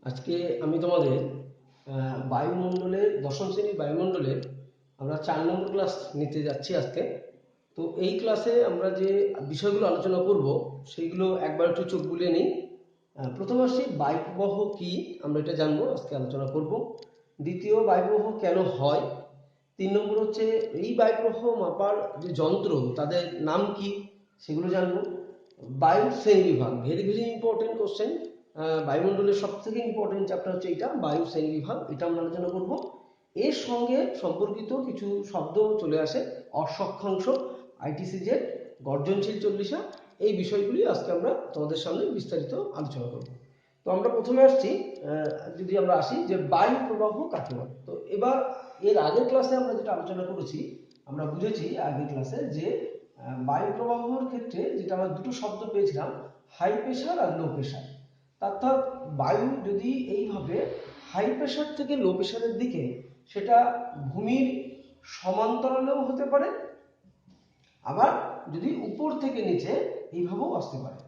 আজকে আমি তোমাদের বায়ুমণ্ডলের দশম শ্রেণীর বায়ুমণ্ডলের আমরা 4 নম্বর ক্লাস নিতে যাচ্ছি আজকে। তো এই ক্লাসে আমরা যে বিষয়গুলো আলোচনা করব সেইগুলো একবার একটু চোখ বুলিয়ে নিই। প্রথম আসছি বায়ুপ্রবাহ কি, আমরা এটা জানবো, আজকে আলোচনা করব। দ্বিতীয়, বায়ুপ্রবাহ কেন হয়। 3 নম্বর হচ্ছে এই বায়ুপ্রবাহ মাপার যে যন্ত্র তাদের নাম কি, সেগুলো জানবো। বায়ু শ্রেণী বিভাগ, ভেরি ভেরি ইম্পর্টেন্ট কোশ্চেন। বায়ুমণ্ডলের সব থেকে ইম্পর্টেন্ট চ্যাপ্টার হচ্ছে এটা, বায়ু শ্রেণী বিভাগ, এটা আমরা আলোচনা করব। এর সঙ্গে সম্পর্কিত কিছু শব্দ চলে আসে, অসক্ষাংশ, আইটিসিজেড, গর্জনশীল চল্লিশা, এই বিষয়গুলি আজকে আমরা তোমাদের সামনে বিস্তারিত আলোচনা করব। তো আমরা প্রথমে আসছি, যদি আমরা আসি যে বায়ু প্রবাহ কাকে বলে। তো এবার এর আগের ক্লাসে আমরা যেটা আলোচনা করেছি, আমরা বুঝেছি আগের ক্লাসে যে বায়ু প্রবাহের ক্ষেত্রে যেটা আমরা দুটো শব্দ পেয়েছিলাম, হাই প্রেশার আর লো প্রেশার। অর্থাৎ বায়ু যদি এইভাবে হাই প্রেশার থেকে লো প্রেশারের দিকে, সেটা ভূমির সমান্তরালেও হতে পারে, আবার যদি উপর থেকে নিচে এইভাবেও আসতে পারে।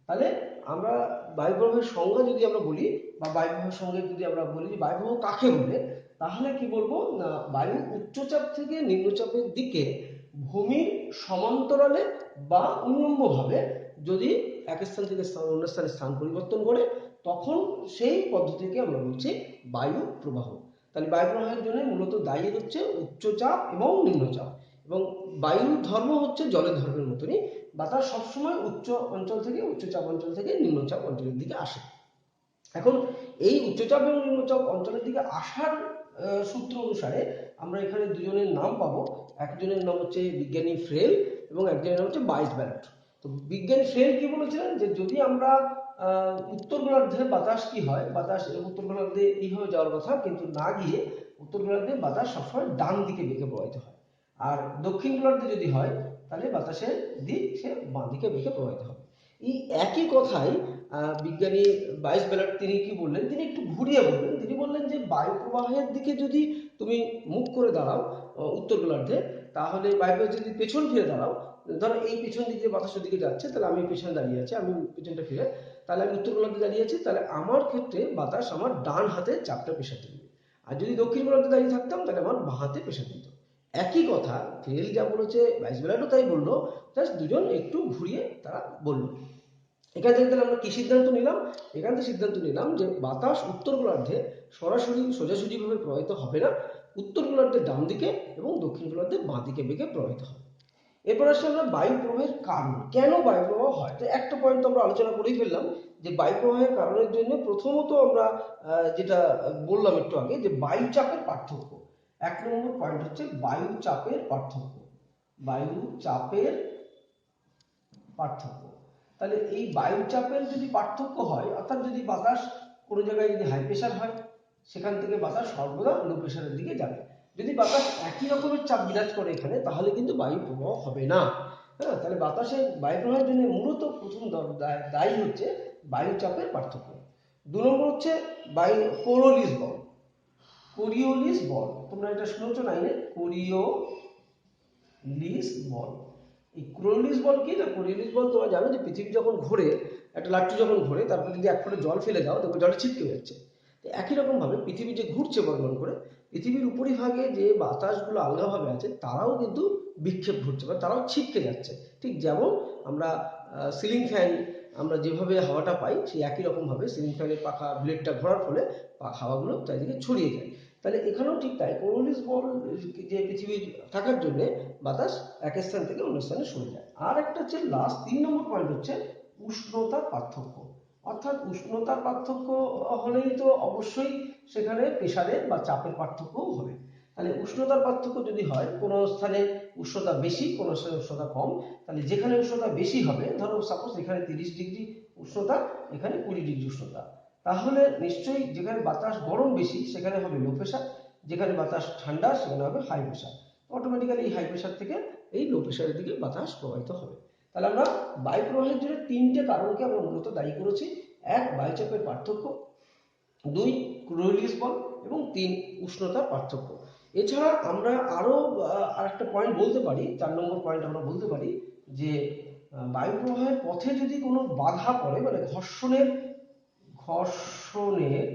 তাহলে আমরা বায়ুপ্রবাহের সংজ্ঞা যদি আমরা বলি, বা বায়ুপ্রবাহের সঙ্গে যদি আমরা বলি যে বায়ুপ্রবাহ কাকে বলে, তাহলে কি বলবো না, বায়ু উচ্চচাপ থেকে নিম্নচাপের দিকে ভূমির সমান্তরালে বা উল্লম্বভাবে যদি এক স্থান থেকে অন্য স্থানে স্থান পরিবর্তন করে, তখন সেই পদ্ধতিকে আমরা বলছি বায়ু প্রবাহ। তাহলে বায়ু প্রবাহের জন্য মূলত দায়ী হচ্ছে উচ্চচাপ এবং নিম্নচাপ, এবং বায়ুর ধর্ম হচ্ছে জলের ধর্মের মতনই, বাতাস সবসময় উচ্চ অঞ্চল থেকে, উচ্চচাপ অঞ্চল থেকে নিম্নচাপ অঞ্চলের দিকে আসে। এখন এই উচ্চচাপ এবং নিম্নচাপ অঞ্চলের দিকে আসার সূত্র অনুসারে আমরা এখানে দুজনের নাম পাবো। একজনের নাম হচ্ছে বিজ্ঞানী ফ্রেল এবং একজনের নাম হচ্ছে বাইস ব্যালট। তো বিজ্ঞানী ফ্রেল কি বলেছিলেন যে যদি আমরা উত্তর গোলার্ধে বাতাস কি হয়, বাতাস উত্তর গোলার্ধে এইভাবে যাওয়ার কথা, কিন্তু না গিয়ে উত্তর গোলার্ধে বাতাস সবসময় ডান দিকে বেঁকে প্রবাহিত হয়, আর দক্ষিণ গোলার্ধে যদি হয় তাহলে বাতাসের দিক সে বাঁ দিকে বেঁকে প্রবাহিত হবে। এই একই কথাই বিজ্ঞানী বাইস ব্যালট তিনি কি বললেন, তিনি একটু ঘুরিয়ে বললেন। তিনি বললেন যে বায়ু প্রবাহের দিকে যদি তুমি মুখ করে দাঁড়াও উত্তর গোলার্ধে, তাহলে বায়ু যদি পেছন ফিরে দাঁড়াও, ধরো এই পেছন দিকে বাতাসের দিকে যাচ্ছে, তাহলে আমি পেছনে দাঁড়িয়ে আছি, আমি পেছনটা ফিরে, তাহলে আমি উত্তর গোলার্ধে দাঁড়িয়ে আছি, তাহলে আমার ক্ষেত্রে বাতাস আমার ডান হাতে চাপটা প্রেশার দিবে। আর যদি দক্ষিণ গোলার্ধে দাঁড়িয়ে থাকতাম তাহলে আমার বাঁ হাতে প্রেশার দিত। একই কথা ফ্রেল যা বলেছে বাইস ব্যালটও তাই বললো, জাস্ট দুজন একটু ঘুরিয়ে তারা বললো। এখান থেকে তাহলে আমরা কি সিদ্ধান্ত নিলাম, এখান থেকে সিদ্ধান্ত নিলাম যে বাতাস উত্তর গোলার্ধে সরাসরি সোজাসুজিভাবে প্রবাহিত হবে না, উত্তর গোলার্ধের ডান দিকে এবং দক্ষিণ গোলার্ধের বাঁ দিকে বেঁকে প্রবাহিত হবে। এরপর আসলে আমরা বায়ু প্রবাহের কারণ, কেন বায়ু প্রবাহ হয়। তো একটা পয়েন্ট আমরা আলোচনা করেই ফেললাম যে বায়ু প্রবাহের কারণের জন্য প্রথমত আমরা যেটা বললাম একটু আগে, যে বায়ু চাপের পার্থক্য। 1 নম্বর পয়েন্ট হচ্ছে বায়ু চাপের পার্থক্য। বায়ু চাপের পার্থক্য। তাহলে এই বায়ু চাপের যদি পার্থক্য হয়, অর্থাৎ যদি বাতাস কোনো জায়গায় যদি হাই প্রেশার হয়, সেখান থেকে বাতাস সর্বদা লো প্রেশারের দিকে যাবে। যদি বাতাস একই রকমের চাপ বিরাজ করে এখানে, তাহলে কিন্তু বায়ু প্রবাহ হবে না। হ্যাঁ, তাহলে বাতাসের বায়ু প্রবাহের জন্য মূলত প্রথম দায়ী হচ্ছে বায়ু চাপের পার্থক্য। 2 নম্বর হচ্ছে বায়ু কোরিওলিস বল। কোরিওলিস বল, তোমরা এটা শুনেছো নাইনে, কোরিওলিস বল। এই কোরিওলিস বল কি না, কোরিওলিস বল তোমরা জানো যে পৃথিবী যখন ঘোরে, একটা লাট্টু যখন ঘোরে, তারপরে যদি 1 ফোঁটা জল ফেলে দাও, দেখো জলটা ছিটকে যাচ্ছে। তো একই রকম ভাবে পৃথিবী যে ঘুরছে বর্ণন করে, পৃথিবীর উপরিভাগে যে বাতাসগুলো আলগাভাবে আছে তারাও কিন্তু বিক্ষেপ ঘুরছে বা তারাও ছিটকে যাচ্ছে। ঠিক যেমন আমরা সিলিং ফ্যান আমরা যেভাবে হাওয়াটা পাই, সেই একই রকম ভাবে সিলিং ফ্যানের পাখা ব্লেডটা ঘোরার ফলে হাওয়াগুলো চারিদিকে ছড়িয়ে যায়। তাহলে এখানেও ঠিক তাই, কোরিওলিস বল যে পৃথিবীর থাকার জন্য বাতাস এক স্থান থেকে অন্য স্থানে সরে যায়। আর একটা হচ্ছে লাস্ট 3 নম্বর পয়েন্ট হচ্ছে উষ্ণতার পার্থক্য। অর্থাৎ উষ্ণতার পার্থক্য হলেই তো অবশ্যই সেখানে প্রেসারের বা চাপের পার্থক্যও হবে। তাহলে উষ্ণতার পার্থক্য যদি হয়, কোনো স্থানে উষ্ণতা বেশি, কোনো স্থানে উষ্ণতা কম, তাহলে যেখানে উষ্ণতা বেশি হবে, ধরো সাপোজ এখানে 30 ডিগ্রি উষ্ণতা, এখানে 20 ডিগ্রি উষ্ণতা, তাহলে নিশ্চয়ই যেখানে বাতাস গরম বেশি সেখানে হবে লো প্রেশার, যেখানে বাতাস ঠান্ডা সেখানে হবে হাই প্রেশার। অটোমেটিক্যালি এই হাই প্রেশার থেকে এই লো প্রেশারের দিকে বাতাস প্রবাহিত হবে। তাহলে আমরা বায়ু প্রবাহের জন্য 3টে কারণকে আমরা মূলত দায়ী করেছি। 1, বায়ুচাপের পার্থক্য; 2, কোরিওলিস বল; এবং 3, উষ্ণতার পার্থক্য। এছাড়া আমরা আরো আরেকটা পয়েন্ট বলতে পারি, 4 নম্বর পয়েন্ট আমরা বলতে পারি যে বায়ু প্রবাহের পথে যদি কোনো বাধা পড়ে, মানে ঘর্ষণের ঘর্ষণের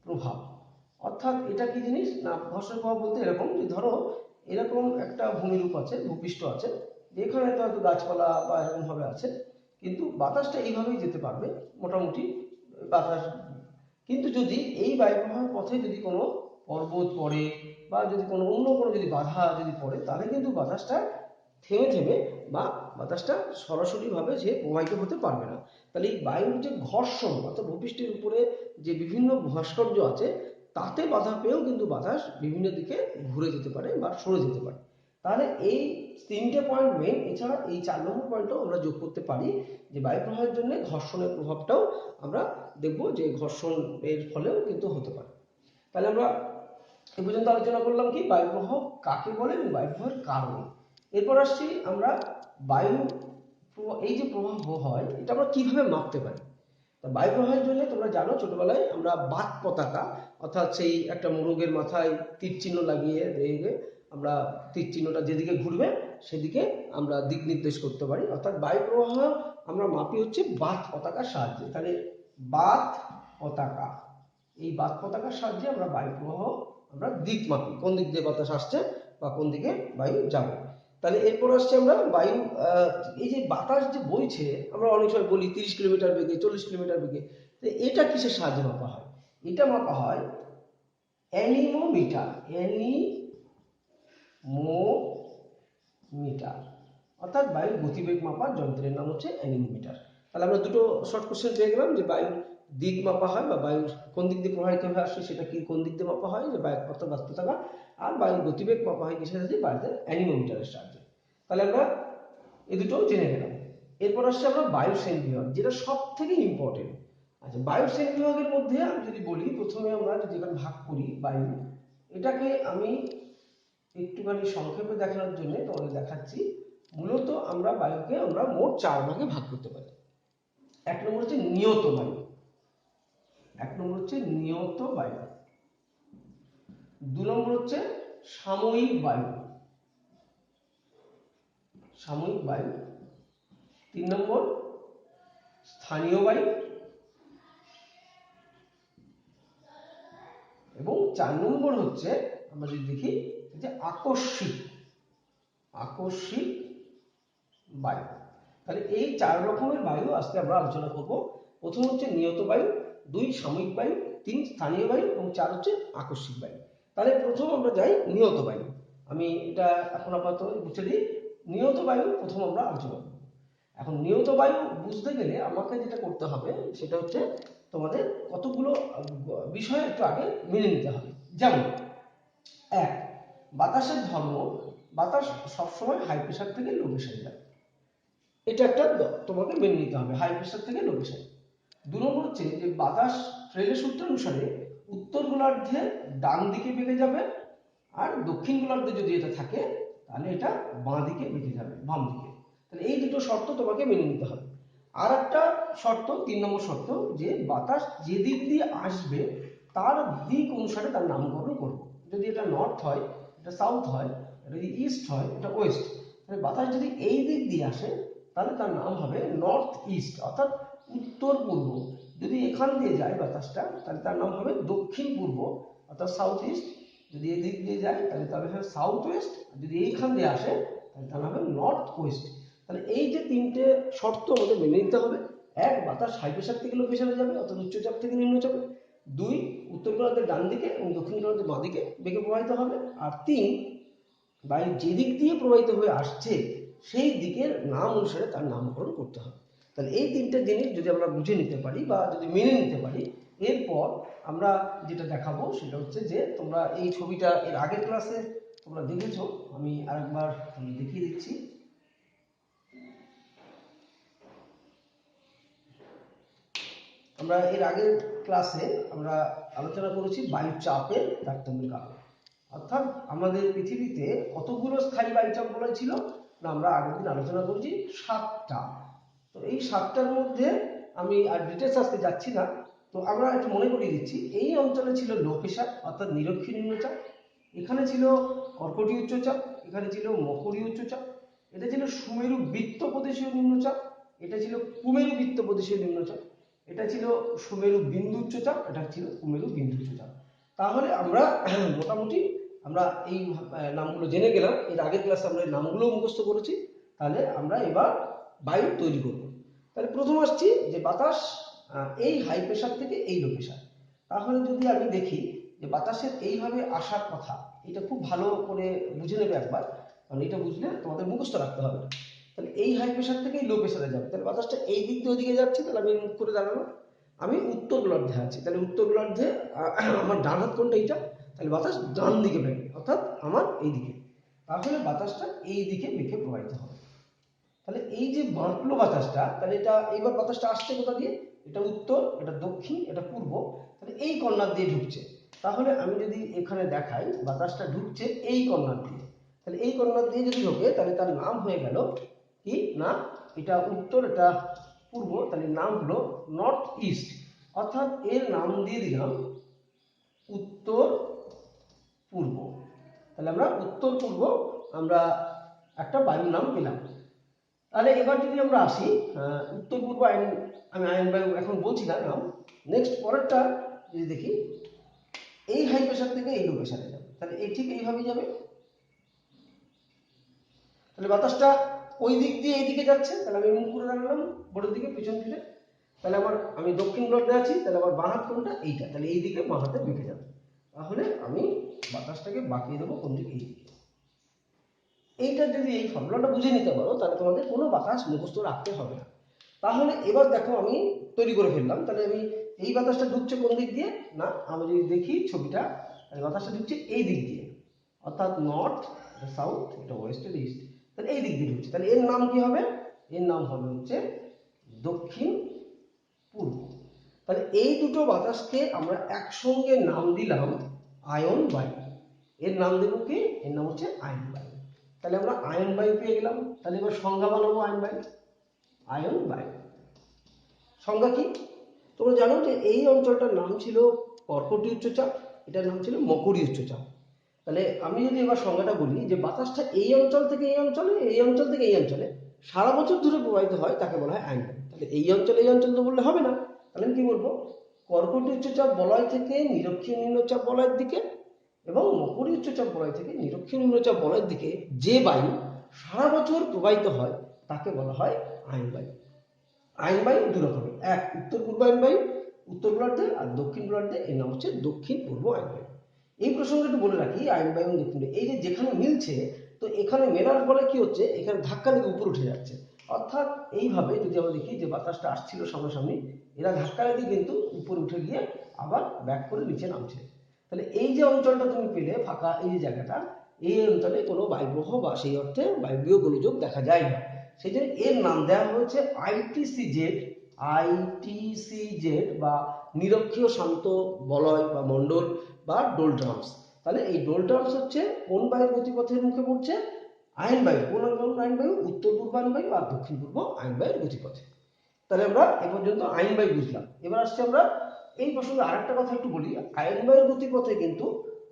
প্রভাব। অর্থাৎ এটা কি জিনিস না, ঘর্ষণের প্রভাব বলতে এরকম যে ধরো এরকম একটা ভূমিরূপ আছে, ভূপৃষ্ঠ আছে, এখানে তো হয়তো গাছপালা বা এরকম ভাবে আছে, কিন্তু বাতাসটা এইভাবেই যেতে পারবে মোটামুটি বাতাস। কিন্তু যদি এই বায়ুপ্রবাহের পথে যদি কোনো পর্বত পড়ে বা যদি কোনো অন্য কোনো যদি বাধা যদি পড়ে, তাহলে কিন্তু বাতাসটা থেমে থেমে বা বাতাসটা সরাসরিভাবে সে প্রবাহিত হতে পারবে না। তাহলে এই বায়ুর যে ঘর্ষণ অর্থাৎ ভূপৃষ্ঠের উপরে যে বিভিন্ন ভাস্কর্য আছে, তাতে বাধা পেয়েও কিন্তু বাতাস বিভিন্ন দিকে ঘুরে যেতে পারে বা সরে যেতে পারে। তাহলে এই তিনটে পয়েন্ট মেন, এছাড়া এই 4 নম্বর পয়েন্টটাও আমরা যোগ করতে পারি যে বায়ু প্রবাহের জন্য ঘর্ষণের প্রভাবটাও আমরা দেখব যে ঘর্ষণের ফলেও কিন্তু হতে পারে। তাহলে আমরা এ পর্যন্ত আলোচনা করলাম কি বায়ু প্রবাহ কাকে বলে এবং বায়ু প্রবাহের কারণ। এরপর আসছি আমরা বায়ু এই যে প্রবাহ হয় এটা আমরা কিভাবে মাপতে পারি। বায়ু প্রবাহের জন্য তোমরা জানো ছোটবেলায় আমরা বাত পতাকা অর্থাৎ সেই একটা মোরগের মাথায় তীর চিহ্ন লাগিয়ে আমরা তীর চিহ্নটা যেদিকে ঘুরবে সেদিকে আমরা দিক নির্দেশ করতে পারি। অর্থাৎ বায়ু প্রবাহ আমরা মাপি হচ্ছে বাত পতাকার সাহায্যে। তাহলে বাত পতাকা, এই বাত পতাকার সাহায্যে আমরা বায়ু প্রবাহ আমরা দিক মাপি, কোন দিক দিয়ে বাতাস আসছে বা কোন দিকে বায়ু যাবে। তাহলে এরপর আসছে আমরা বায়ু এই যে বাতাস যে বইছে আমরা অনেক সময় বলি 30 কিলোমিটার বেগে 40 কিলোমিটার বেগে, তো এটা কিসের সাহায্যে মাপা হয়? এটা মাপা হয় অ্যানিমোমিটার, অ্যানিমোমিটার অর্থাৎ বায়ুর গতিবেগ মাপার যন্ত্রের নাম হচ্ছে অ্যানিমোমিটার। তাহলে আমরা দুটো শর্ট কোশ্চেন পেয়ে গেলাম যে বায়ুর দিক মাপা হয় বা বায়ুর কোন দিক দিয়ে প্রবাহিত হয়ে আসছে সেটা কি কোন দিক দিয়ে মাপা হয় যে বায়ু বাত পতাকা, আর বায়ুর গতিবেগ মাপা হয় কিসের সাহায্যে? বায়ুতে অ্যানিমোমিটারের সাহায্যে। তাহলে আমরা এই দুটো জেনে গেলাম। এরপর আসছে আমরা বায়ু শ্রেণী বিভাগ, যেটা সব থেকে ইম্পর্টেন্ট। আচ্ছা, বায়ু শ্রেণী বিভাগের মধ্যে আমি যদি বলি, প্রথমে আমরা যদি ভাগ করি বায়ু, এটাকে আমি একটুখানি সংক্ষেপে দেখানোর জন্য তোমাদের দেখাচ্ছি। মূলত আমরা বায়ুকে আমরা মোট 4 ভাগে ভাগ করতে পারি। এক নম্বর হচ্ছে নিয়ত বায়ু, দু নম্বর হচ্ছে সাময়িক বায়ু, তিন নম্বর স্থানীয় বায়ু এবং 4 নম্বর হচ্ছে আমরা যদি দেখি যে আকস্মিক বায়ু। তাহলে এই 4 রকমের বায়ু আজকে আমরা আলোচনা করব। প্রথম হচ্ছে নিয়ত বায়ু, 2 সাময়িক বায়ু, 3 স্থানীয় বায়ু এবং 4 হচ্ছে আকস্মিক বায়ু। তাহলে প্রথম আমরা যাই নিয়ত বায়ু। আমি এটা এখন আপাতত বুঝে দিই। নিয়ত বায়ু প্রথম আমরা আলোচনা করব। এখন নিয়ত বায়ু বুঝতে গেলে আমাকে যেটা করতে হবে সেটা হচ্ছে তোমাদের কতগুলো বিষয় একটু আগে মেনে নিতে হবে। যেমন 1, বাতাসের ধর্ম, বাতাস সবসময় হাই প্রেসার থেকে লো প্রেসারে যায়, এটা একটা তোমাকে মেনে নিতে হবে, হাই প্রেসার থেকে লো প্রেসার। 2 নম্বর হচ্ছে যে বাতাস ফ্রেলের সূত্র অনুসারে উত্তর গোলার্ধে ডান দিকে বেঁকে যাবে, আর দক্ষিণ গোলার্ধে যদি এটা থাকে তাহলে এটা বাঁ দিকে বেঁকে যাবে, বাম দিকে। তাহলে এই দুটো শর্ত তোমাকে মেনে নিতে হবে। আর একটা শর্ত, 3 নম্বর শর্ত, যে বাতাস যে দিক দিয়ে আসবে তার দিক অনুসারে তার নামকরণ করব। যদি এটা নর্থ হয় এটা সাউথ হয়, এটা যদি ইস্ট হয় এটা ওয়েস্ট। তাহলে বাতাস যদি এই দিক দিয়ে আসে তাহলে তার নাম হবে নর্থ ইস্ট অর্থাৎ উত্তর পূর্ব। যদি এখান দিয়ে যায় বাতাসটা তাহলে তার নাম হবে দক্ষিণ পূর্ব অর্থাৎ সাউথ ইস্ট। যদি এই দিক দিয়ে যায় তাহলে তার হবে সাউথ ওয়েস্ট, যদি এইখান দিয়ে আসে তাহলে তার নাম হবে নর্থ ওয়েস্ট। তাহলে এই যে 3টে শর্ত আমাদের মেনে নিতে হবে। 1, বাতাস হাই প্রেসার থেকে লো প্রেসারে যাবে অর্থাৎ উচ্চচাপ থেকে নিম্নচাপে। 2, উত্তর গোলার্ধের ডান দিকে এবং দক্ষিণ গোলার্ধের বাঁ দিকে বেগে প্রবাহিত হবে। আর 3, বায়ু যে দিক দিয়ে প্রবাহিত হয়ে আসছে সেই দিকের নাম অনুসারে তার নামকরণ করতে হবে। তাহলে এই 3টে জিনিস যদি আমরা বুঝে নিতে পারি বা যদি মেনে নিতে পারি, এরপর আমরা যেটা দেখাবো সেটা হচ্ছে যে তোমরা এই ছবিটা এর আগের ক্লাসে তোমরা দেখেছো, আমি আরেকবার দেখিয়ে দিচ্ছি। আমরা এর আগের ক্লাসে আমরা আলোচনা করেছি বায়ু চাপের তারতম্যের কারণ। অর্থাৎ আমাদের পৃথিবীতে কতগুলো স্থায়ী বায়ুচাপ বলয় ছিল না, আমরা আগের দিন আলোচনা করেছি 7টা। তো এই 7টার মধ্যে আমি আর ডিটেলস আজকে যাচ্ছি না, তো আমরা একটু মনে করিয়ে দিচ্ছি। এই অঞ্চলে ছিল লো প্রেসার অর্থাৎ নিরক্ষীয় নিম্নচাপ, এখানে ছিল কর্কটীয় উচ্চচাপ, এখানে ছিল মকরীয় উচ্চচাপ, এটা ছিল সুমেরু বৃত্ত প্রদেশীয় নিম্নচাপ, এটা ছিল কুমেরু বৃত্ত প্রদেশীয় নিম্নচাপ, এটা ছিল সুমেরু বিন্দু উচ্চচাপ, এটা ছিল কুমেরু বিন্দু উচ্চচাপ। তাহলে আমরা মোটামুটি আমরা এই নামগুলো জেনে গেলাম। এর আগের ক্লাসে আমরা এই নামগুলো মুখস্থ করেছি। তাহলে আমরা এবার বায়ু তৈরি করব। তাহলে প্রথম আসছি যে বাতাস এই হাই প্রেশার থেকে এই লো প্রেশার। তাহলে যদি আমি দেখি যে বাতাসের এইভাবে আসার কথা, এটা খুব ভালো করে বুঝে নেবে একবার, কারণ এটা বুঝলে তোমাদের মুখস্থ রাখতে হবে না। তাহলে এই হাই প্রেশার থেকে লো প্রেশারে যাবে, তাহলে বাতাসটা এই দিক দিয়ে ওদিকে যাচ্ছে। তাহলে আমি মুখ করে দাঁড়ানো, আমি উত্তর গোলার্ধে আছি। তাহলে উত্তর গোলার্ধে আমার ডান হাত কোনটা? এইটা। তাহলে বাতাস ডান দিকে বেঁকে, অর্থাৎ আমার এই দিকে। তাহলে বাতাসটা এই দিকে বেঁকে প্রবাহিত হবে। তাহলে এই যে বাঁকলো বাতাসটা, তাহলে এটা এইবার বাতাসটা আসছে কোথা দিয়ে? এটা উত্তর, এটা দক্ষিণ, এটা পূর্ব। তাহলে এই কর্নার দিয়ে ঢুকছে। তাহলে আমি যদি এখানে দেখাই, বাতাসটা ঢুকছে এই কর্নার দিয়ে। তাহলে এই কর্নার দিয়ে যদি ঢোকে, তাহলে তার নাম হয়ে গেল কি না, এটা উত্তর, এটা পূর্ব, তাহলে নাম হলো নর্থ ইস্ট। অর্থাৎ এর নাম দিয়ে দিলাম উত্তর পূর্ব। তাহলে আমরা উত্তর পূর্ব আমরা একটা বায়ুর নাম পেলাম। তাহলে এবার যদি আমরা আসি উত্তর পূর্ব আয়ন, আমি আয়ন বায়ু এখন বলছি না নাম। নেক্সট পরেরটা যদি দেখি, এই হাই প্রেশার থেকে এই লো প্রেশারে যাবে। তাহলে এই ঠিক এইভাবেই যাবে। তাহলে বাতাসটা ওই দিক দিয়ে এইদিকে যাচ্ছে। তাহলে আমি মুখ করে দাঁড়ালাম বোর্ডের দিকে পিছন ফিরে। তাহলে আমি দক্ষিণ গোলার্ধে আছি। তাহলে আমার বাঁ হাত কোনটা? এইটা। তাহলে এই দিকে বাঁ হাতে বেঁকে যাবে। তাহলে আমি বাতাসটাকে বাঁকিয়ে দেবো কোন দিকে? এই দিকে। এইটা যদি এই ফর্মুলাটা বুঝে নিতে পারো, তাহলে তোমাদের কোনো বাতাস মুখস্থ রাখতে হবে না। তাহলে এবার দেখো আমি তৈরি করে ফেললাম। তাহলে আমি এই বাতাসটা ঢুকছে কোন দিক দিয়ে? না, আমি যদি দেখি ছবিটা, তাহলে বাতাসটা ঢুকছে এই দিক দিয়ে, অর্থাৎ নর্থ, এটা সাউথ, এটা ওয়েস্ট, এটা ইস্ট। তাহলে এই দিক দিয়ে ঢুকছে। তাহলে এর নাম কি হবে? এর নাম হবে হচ্ছে দক্ষিণ পূর্ব। তাহলে এই দুটো বাতাসকে আমরা একসঙ্গে নাম দিলাম আয়ন বায়ু। এর নাম দেব কি? এর নাম হচ্ছে আয়ন বায়ু। তাহলে আমরা আয়ন বায়ু পেয়ে গেলাম। তাহলে এবার সংজ্ঞা বানাবো আয়ন বায়ু। আয়ন বায়ু সংজ্ঞা কি? তোমরা জানো যে এই অঞ্চলটার নাম ছিল কর্কটীয় উচ্চচাপ, এটার নাম ছিল মকরী উচ্চচাপ। তাহলে আমি যদি এবার সংজ্ঞাটা বলি যে বাতাসটা এই অঞ্চল থেকে এই অঞ্চলে, এই অঞ্চল থেকে এই অঞ্চলে সারা বছর ধরে প্রবাহিত হয়, তাকে বলা হয় আয়ন বায়ু। তাহলে এই অঞ্চল তো বললে হবে না। তাহলে আমি কি বলবো? কর্কটীয় উচ্চচাপ বলয় থেকে নিরক্ষীয় নিম্নচাপ বলয়ের দিকে এবং মকরী উচ্চচাপ বলয় থেকে নিরক্ষীয় নিম্নচাপ বলয়ের দিকে যে বায়ু সারা বছর প্রবাহিত হয়, তাকে বলা হয় আয়ন বায়ু। আয়ন বায়ু দু রকমের, এক উত্তর পূর্ব আয়ন বায়ু উত্তর গোলার্ধে, আর দক্ষিণ গোলার্ধে, এর নাম হচ্ছে দক্ষিণ পূর্ব আয়ন বায়ু। এই প্রসঙ্গে একটু বলে রাখি, আয়ন বায়ু এবং দক্ষিণ, এই যে যেখানে মিলছে, তো এখানে মেলার ফলে কি হচ্ছে? এখানে ধাক্কা লেগে উপরে উঠে যাচ্ছে। অর্থাৎ এইভাবে যদি আমরা দেখি যে বাতাসটা আসছিল সামনাসামনি, এরা ধাক্কা লেগে কিন্তু উপরে উঠে গিয়ে আবার ব্যাক করে নিচে নামছে। তাহলে এই যে অঞ্চলটা তুমি পেলে ফাঁকা, এই যে জায়গাটা, এই অঞ্চলে কোনো বায়ুপ্রবাহ বা সেই অর্থে বায়বীয় গোলযোগ দেখা যায় না। সেই জন্য এর নাম দেওয়া হয়েছে আইটিসিজেড। আইটিসিজেড বা নিরক্ষীয় শান্ত বলয় বা মণ্ডল বা ডোলড্রামস। তাহলে এই ডোলড্রামস হচ্ছে কোন বায়ুর গতিপথের মুখে পড়ছে? আয়ন বায়ু। কোন আয়ন বায়ু? উত্তর পূর্ব আয়ন বায়ু আর দক্ষিণ পূর্ব আয়ন বায়ুর গতিপথে। তাহলে আমরা এ পর্যন্ত আয়ন বায়ু বুঝলাম। এবার আসছে আমরা এই প্রসঙ্গে আরেকটা কথা একটু বলি। আয়ন বায়ুর গতিপথে কিন্তু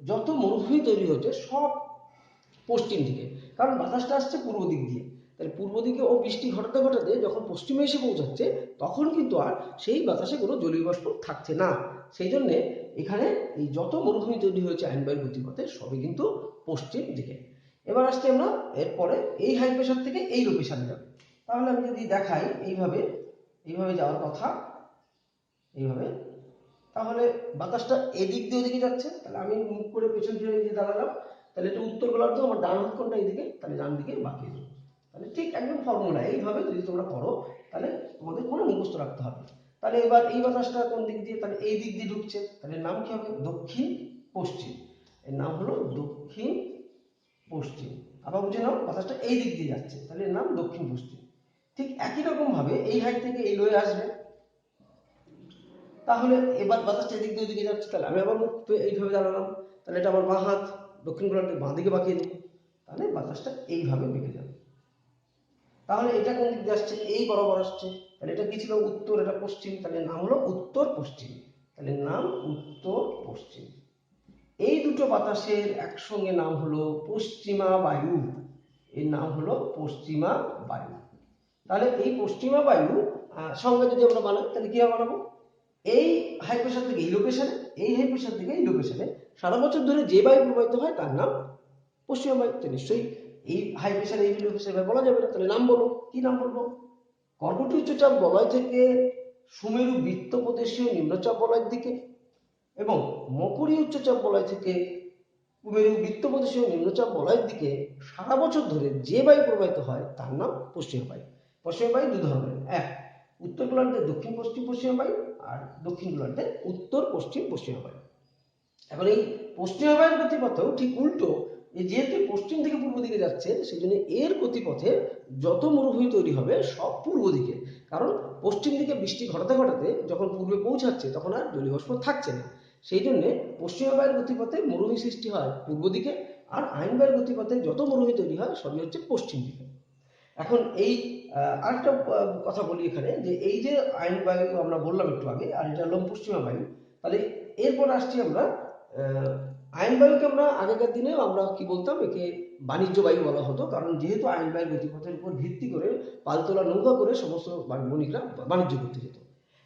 যত মরুভূমি তৈরি হচ্ছে সব পশ্চিম দিকে, কারণ বাতাসটা আসছে পূর্ব দিক দিয়ে। তাহলে পূর্ব দিকে ও বৃষ্টি ঘটাতে ঘটাতে যখন পশ্চিমে এসে পৌঁছাচ্ছে, তখন কিন্তু আর সেই বাতাসে কোনো জলীয় বাষ্প থাকছে না। সেই জন্যে এখানে এই যত মরুভূমি তৈরি হয়েছে আয়ন বায়ুর গতিপথে, সবই কিন্তু পশ্চিম দিকে। এবার আসছি আমরা এরপরে এই হাই প্রেশার থেকে এই লো প্রেশারে যাবে। তাহলে আমি যদি দেখাই এইভাবে, এইভাবে যাওয়ার কথা, এইভাবে, তাহলে বাতাসটা এদিক দিয়ে ওদিকে যাচ্ছে। তাহলে আমি মুখ করে পেছন ফিরে দিয়ে দাঁড়ালাম। তাহলে এটা উত্তর গোলার্ধ, আমার ডান হাত কোনটা? এইদিকে। তাহলে ডান দিকে বাঁকিয়ে দেবো। তাহলে ঠিক একদম ফর্মুলা এইভাবে যদি তোমরা করো, তাহলে তোমাদের কোনো মুখস্থ রাখতে হবে না। তাহলে এবার এই বাতাসটা কোন দিক দিয়ে? তাহলে এই দিক দিয়ে ঢুকছে। তাহলে নাম কি হবে? দক্ষিণ পশ্চিম। এর নাম হলো দক্ষিণ পশ্চিম। আবার বুঝে নাও, বাতাসটা এই দিক দিয়ে যাচ্ছে, তাহলে এর নাম দক্ষিণ পশ্চিম। ঠিক একই রকম ভাবে এই হাইট থেকে এই লোয়ে আসবে। তাহলে এবার বাতাসটা এদিক দিয়ে ওদিকে যাচ্ছে। তাহলে আমি আবার মুখ এইভাবে দাঁড়ালাম। তাহলে এটা আমার বাঁ হাত, দক্ষিণ গোলার্ধে বাঁ দিকে বাঁকিয়ে দেবো। তাহলে বাতাসটা এইভাবে বেঁকে যাবে। তাহলে এটা কোন দিক দিয়ে আসছে? এই বরাবর আসছে। তাহলে এটা কি ছিল? উত্তর, এটা পশ্চিম। তাহলে নাম হলো উত্তর পশ্চিম। তাহলে নাম উত্তর পশ্চিম। এই দুটো বাতাসের একসঙ্গে নাম হলো পশ্চিমা বায়ু। এর নাম হলো পশ্চিমা বায়ু। তাহলে এই পশ্চিমা বায়ু সংজ্ঞা যদি আমরা বানাই তাহলে কিভাবে বানাবো, এই হাই প্রেশার থেকে এই লো প্রেশারে, এই হাই প্রেশার থেকে এই লো প্রেশারে সারা বছর ধরে যে বায়ু প্রবাহিত হয় তার নাম পশ্চিমা বায়ু। তো নিশ্চয়ই এই হাই প্রেশার এই লো প্রেশার বলা যাবে না, তাহলে নাম বলো, কি নাম বলবো? কর্কট উচ্চচাপ বলয় থেকে সুমেরু বৃত্তপ্রদেশীয় নিম্নচাপ বলয়ের দিকে এবং মকরী উচ্চচাপ বলয় থেকে কুমেরু বৃত্তপ্রদেশীয় নিম্নচাপ বলয়ের দিকে সারা বছর ধরে যে বায়ু প্রবাহিত হয় তার নাম পশ্চিমা বায়ু। পশ্চিমা বায়ু দু ধরনের, এক উত্তর গোলার্ধে দক্ষিণ পশ্চিম পশ্চিমা বায়ু আর দক্ষিণ গোলার্ধে উত্তর পশ্চিম পশ্চিমা বায়ু। এখন এই পশ্চিমা বায়ুর গতিপথেও ঠিক উল্টো, যেহেতু পশ্চিম থেকে পূর্ব দিকে যাচ্ছে সেই জন্য এর গতিপথে যত মরুভূমি তৈরি হবে সব পূর্ব দিকে, কারণ পশ্চিম দিকে বৃষ্টি ঘটাতে ঘটাতে যখন পূর্বে পৌঁছাচ্ছে তখন আর জলীয় বাষ্প থাকছে না, সেই জন্যে পশ্চিমা বায়ুর গতিপথে মরুভূমি সৃষ্টি হয় পূর্ব দিকে, আর আইন বায়ুর গতিপথে যত মরুভূমি তৈরি হয় সবই হচ্ছে পশ্চিম দিকে। এখন এই আরেকটা কথা বলি এখানে, যে এই যে আইন বায়ু আমরা বললাম একটু আগে, আর এটা হলো পশ্চিমা বায়ু, তাহলে এরপর আসছি আমরা আইন বায়ুকে আমরা আগেকার দিনে আমরা কি বলতাম, একে বাণিজ্য বায়ু বলা হতো, কারণ যেহেতু আইন বায়ুর গতিপথের উপর ভিত্তি করে পালতোলা নৌকা করে সমস্ত বণিকরা বাণিজ্য করতে যেত।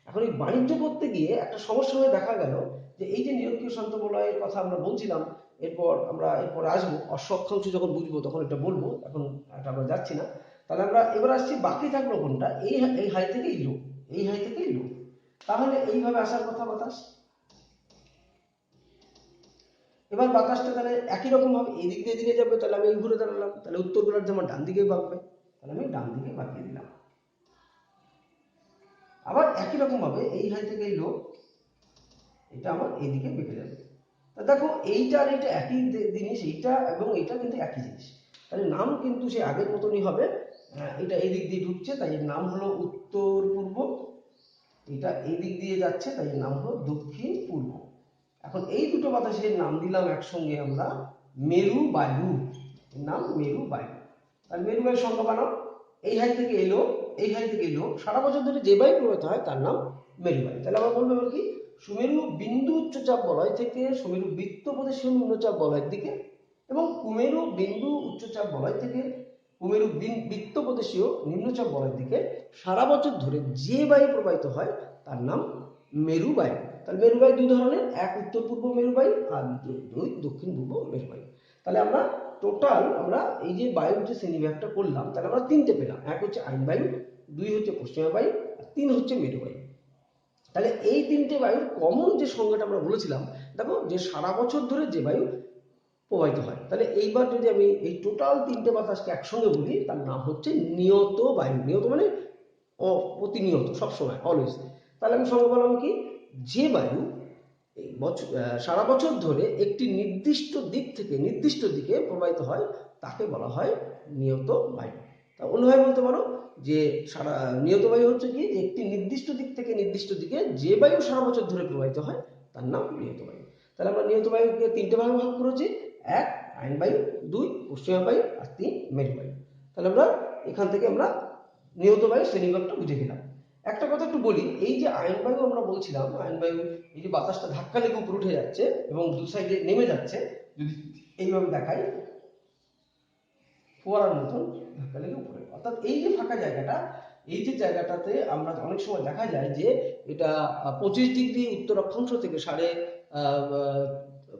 এখন এই বাণিজ্য করতে গিয়ে একটা সমস্যা হয়ে দেখা গেল যে এই যে নিরক্ষীয় শান্ত বলয়ের কথা আমরা বলছিলাম, এরপর আসবো অশ্ব অক্ষাংশ যখন বুঝবো তখন এটা বলবো, এখন এটা আমরা যাচ্ছি না। তাহলে আমরা এবার আসছি বাকি থাকলো কোনটা, এই হাই থেকে এই লো, এই হাই থেকে এই লো, তাহলে এইভাবে আসার কথা বাতাস। এবার বাতাসটা তাহলে একই রকম ভাবে এদিক দিয়ে এদিকে যাবে, তাহলে আমি এই ঘুরে দাঁড়ালাম, তাহলে উত্তর গোলার্ধে আমার ডান দিকে বাঁকবে, তাহলে আমি ডান দিকে বাঁকিয়ে দিলাম। আবার একই রকম ভাবে এই হাই থেকে এই লো, এটা আমার এইদিকে বেঁকে যাবে। তা দেখো এইটা আর এইটা একই জিনিস, এইটা এবং এইটা কিন্তু একই জিনিস, তাহলে নাম কিন্তু সে আগের মতনই হবে। এটা এই দিক দিয়ে ঢুকছে তাই এর নাম হলো উত্তর পূর্ব, এটা এই দিক দিয়ে যাচ্ছে তাই এর নাম হলো দক্ষিণ পূর্ব। এখন এই দুটো বাতাসের নাম দিলাম একসঙ্গে আমরা মেরু বায়ু, এর নাম মেরু বায়ু। তাহলে মেরু বায়ুর সংজ্ঞা বানাও, এই হাই থেকে এলো, এই হাই থেকে এলো, সারা বছর ধরে যে বায়ু প্রবাহিত হয় তার নাম মেরু বায়ু। তাহলে আমরা বলবো এবার কি, সুমেরু বিন্দু উচ্চচাপ বলয় থেকে সুমেরু বৃত্তপ্রদেশীয় নিম্নচাপ বলয়ের দিকে এবং কুমেরু বিন্দু উচ্চচাপ বলয় থেকে কুমেরু বৃত্তপ্রদেশীয় নিম্নচাপ বলয়ের দিকে সারা বছর ধরে যে বায়ু প্রবাহিত হয় তার নাম মেরু বায়ু। তাহলে মেরু বায়ু দুই ধরনের, এক উত্তর পূর্ব মেরু বায়ু আর দুই দক্ষিণ পূর্ব মেরু বায়ু। তাহলে আমরা টোটাল আমরা এই যে বায়ুর যে শ্রেণীবিভাগটা করলাম তাহলে আমরা তিনটে পেলাম, এক হচ্ছে আইন বায়ু, দুই হচ্ছে পশ্চিমা বায়ু, আর তিন হচ্ছে মেরু বায়ু। তাহলে এই তিনটে বায়ুর কমন যে সংজ্ঞাটা আমরা বলেছিলাম, দেখো যে সারা বছর ধরে যে বায়ু প্রবাহিত হয়, তাহলে এইবার যদি আমি এই টোটাল তিনটে বাতাসকে একসঙ্গে বলি তার নাম হচ্ছে নিয়ত বায়ু। নিয়ত মানে প্রতিনিয়ত, সবসময়, অলওয়েজ। তাহলে আমি সংজ্ঞা বললাম কি, যে বায়ু এই বছর সারা বছর ধরে একটি নির্দিষ্ট দিক থেকে নির্দিষ্ট দিকে প্রবাহিত হয় তাকে বলা হয় নিয়ত বায়ু। তা অন্যভাবে বলতে পারো যে সারা নিয়ত বায়ু হচ্ছে কি, যে একটি নির্দিষ্ট দিক থেকে নির্দিষ্ট দিকে যে বায়ু সারা বছর ধরে প্রবাহিত হয় তার নাম নিয়ত বায়ু। তাহলে আমরা নিয়ত বায়ুকে তিনটে ভাগে ভাগ করেছি, এক আইন বায়ু, দুই পশ্চিমা বায়ু, আর তিন মেরু বায়ু। তাহলে আমরা এখান থেকে আমরা নিয়ত বায়ু শ্রেণীভাগটা বুঝে গেলাম। একটা কথা একটু বলি, এই যে আইন বায়ু আমরা বলছিলাম, আইন বায়ু এই যে বাতাসটা ধাক্কা লেগে উপরে উঠে যাচ্ছে এবং দু সাইডে নেমে যাচ্ছে, যদি এইভাবে দেখাই ফোয়ারার মতন ধাক্কা লেগে উপরে, অর্থাৎ এই যে ফাঁকা জায়গাটা, এই যে জায়গাটাতে আমরা অনেক সময় দেখা যায় যে এটা 25 ডিগ্রি উত্তর অক্ষাংশ থেকে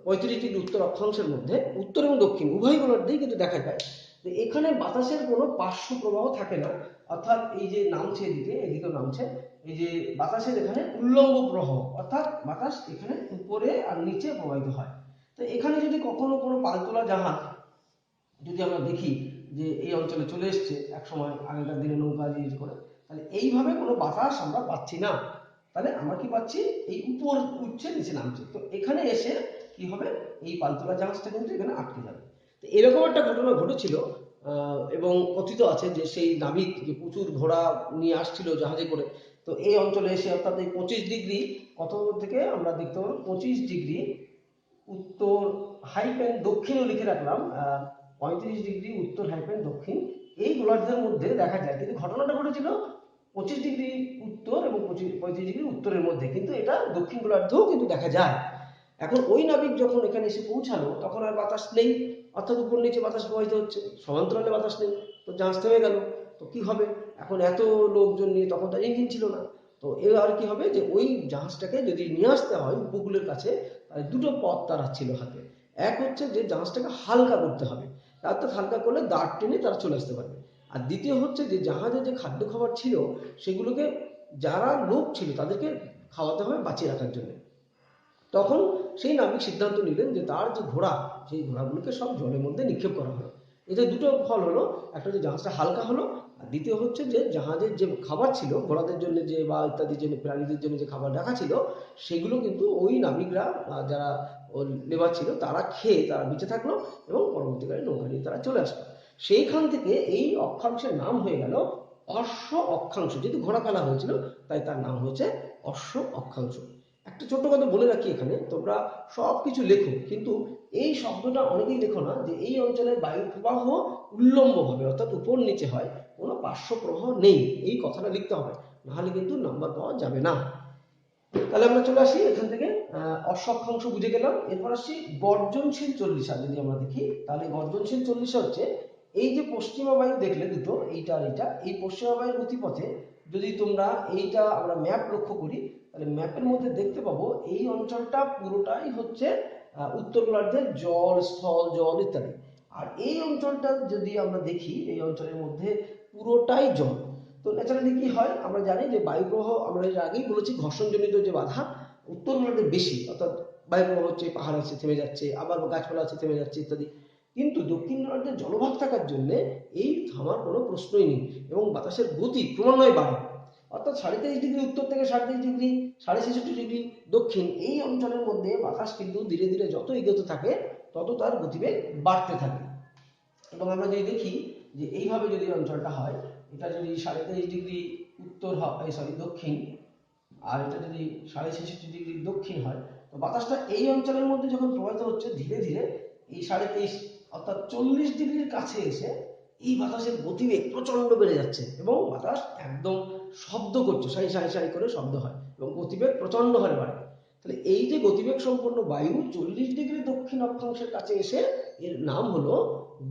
35 ডিগ্রি উত্তর অক্ষাংশের মধ্যে উত্তর এবং দক্ষিণ উভয় গোলার্ধেই কিন্তু দেখা যায় যে এখানে বাতাসের কোনো পার্শ্ব প্রবাহ থাকে না, অর্থাৎ এই যে নামছে এদিকে, এদিকেও নামছে, এই যে বাতাসের এখানে উল্লম্ব প্রবাহ, অর্থাৎ বাতাস এখানে উপরে আর নিচে প্রবাহিত হয়। তো এখানে যদি কখনো কোনো পালতোলা জাহাজ যদি আমরা দেখি যে এই অঞ্চলে চলে এসছে এক সময় আগেকার দিনে নৌকা ইউজ করে, তাহলে এইভাবে কোনো বাতাস আমরা পাচ্ছি না, তাহলে আমরা কি পাচ্ছি, এই উপর উঠছে নিচে নামছে, তো এখানে এসে কি হবে, এই পালতোলা জাহাজটা কিন্তু এখানে আটকে যাবে। তো এরকম একটা ঘটনা ঘটেছিল, এবং কথিত আছে যে সেই নাবিক যে প্রচুর ঘোড়া নিয়ে আসছিল জাহাজে করে, তো এই অঞ্চলে এসে অর্থাৎ এই 25 ডিগ্রি কত থেকে আমরা দেখতে পাবো 25 ডিগ্রি উত্তর হাইপেন দক্ষিণও লিখে রাখলাম, 35 ডিগ্রি উত্তর হাইপেন দক্ষিণ, এই গোলার্ধের মধ্যে দেখা যায়, কিন্তু ঘটনাটা ঘটেছিল 25 ডিগ্রি উত্তর এবং 35 ডিগ্রি উত্তরের মধ্যে, কিন্তু এটা দক্ষিণ গোলার্ধেও কিন্তু দেখা যায়। এখন ওই নাবিক যখন এখানে এসে পৌঁছালো তখন আর বাতাস নেই, অর্থাৎ উপর নিচে বাতাস প্রবাহিত হচ্ছে, সমান্তরালে বাতাস নেই, তো জাহাজ থেমে গেল। তো কি হবে, এখন এত লোকজন নিয়ে তখন তার ইঞ্জিন ছিল না। তো এবার কি হবে যে ওই জাহাজটাকে যদি নিয়ে আসতে হয় উপকূলের কাছে, তাহলে দুটো পথ তারা ছিল হাতে। এক হচ্ছে যে জাহাজটাকে হালকা করতে হবে, অর্থাৎ হালকা করলে দাঁড় টেনে তারা চলে আসতে পারবে। আর দ্বিতীয় হচ্ছে যে জাহাজে যে খাদ্য খাবার ছিল সেগুলোকে যারা লোক ছিল তাদেরকে খাওয়াতে হবে বাঁচিয়ে রাখার জন্য। তখন সেই নাবিক সিদ্ধান্ত নিলেন যে তার যে ঘোড়া, সেই ঘোড়াগুলোকে সব জলের মধ্যে নিক্ষেপ করা হলো। এতে দুটো ফল হলো, একটা হচ্ছে জাহাজটা হালকা হলো, আর দ্বিতীয় হচ্ছে যে জাহাজের যে খাবার ছিল ঘোড়াদের জন্য যে বা ইত্যাদি জন্য প্রাণীদের জন্য যে খাবার রাখা ছিল সেগুলো কিন্তু ওই নাবিকরা যারা লেবার ছিল তারা খেয়ে তারা বেঁচে থাকলো এবং পরবর্তীকালে নৌকা নিয়ে তারা চলে আসলো। সেইখান থেকে এই অক্ষাংশের নাম হয়ে গেল অশ্ব অক্ষাংশ। যেহেতু ঘোড়া ফেলা হয়েছিল তাই তার নাম হয়েছে অশ্ব অক্ষাংশ। একটা ছোট্ট কথা বলে রাখি, এখানে তোমরা সব কিছু লেখো, কিন্তু এই শব্দটা অনেকেই লেখো না যে এই অঞ্চলের বায়ু প্রবাহ উল্লম্বভাবে অর্থাৎ উপর নিচে হয়, কোনো পার্শ্ব প্রবাহ নেই, এই কথাটা লিখতে হবে, নাহলে কিন্তু নাম্বার পাওয়া যাবে না। তাহলে আমরা চলে আসি এখান থেকে অশ্ব অক্ষাংশ বুঝে গেলাম। এরপর আসছি গর্জনশীল চল্লিশা। যদি আমরা দেখি তাহলে গর্জনশীল চল্লিশা হচ্ছে এই যে পশ্চিমা বায়ু দেখলে দুটো, এইটা আর এইটা, এই পশ্চিমা বায়ুর গতিপথে যদি তোমরা এইটা আমরা ম্যাপ লক্ষ্য করি তাহলে ম্যাপের মধ্যে দেখতে পাবো এই অঞ্চলটা পুরোটাই হচ্ছে উত্তর গোলার্ধের জল, স্থল, জল ইত্যাদি। আর এই অঞ্চলটা যদি আমরা দেখি এই অঞ্চলের মধ্যে পুরোটাই জল। তো ন্যাচারালি কি হয় আমরা জানি যে বায়ু প্রবাহ, আমরা এর আগেই বলেছি ঘর্ষণজনিত যে বাধা উত্তর গোলার্ধে বেশি, অর্থাৎ বায়ু প্রবাহ হচ্ছে পাহাড় আছে থেমে যাচ্ছে, আবার গাছপালা আছে থেমে যাচ্ছে ইত্যাদি। কিন্তু দক্ষিণ গোলার্ধে জলভাগ থাকার জন্য এই থামার কোনো প্রশ্নই নেই এবং বাতাসের গতি ক্রমান্বয়ে বাড়ে। অর্থাৎ 23.5 ডিগ্রি উত্তর থেকে 23.5 ডিগ্রি, 66.5 ডিগ্রি দক্ষিণ, এই অঞ্চলের মধ্যে বাতাস কিন্তু ধীরে ধীরে যত এগোতে থাকে তত তার গতিবেগ বাড়তে থাকে। এবং আমরা যদি দেখি যে এইভাবে যদি অঞ্চলটা হয়, এটা যদি 23.5 ডিগ্রি উত্তর হয়, সরি দক্ষিণ, আর এটা যদি 66.5 ডিগ্রি দক্ষিণ হয়, তো বাতাসটা এই অঞ্চলের মধ্যে যখন প্রবাহিত হচ্ছে ধীরে ধীরে এই 23.5 অর্থাৎ 40 ডিগ্রির কাছে এসে এই বাতাসের গতিবেগ প্রচন্ড বেড়ে যাচ্ছে এবং বাতাস একদম শব্দ করছে, সাই সাই সাই করে শব্দ হয় এবং গতিবেগ প্রচন্ড হারে বাড়ে। তাহলে এই যে গতিবেগ সম্পন্ন বায়ু 40 ডিগ্রি দক্ষিণ অক্ষাংশের কাছে এসে এর নাম হলো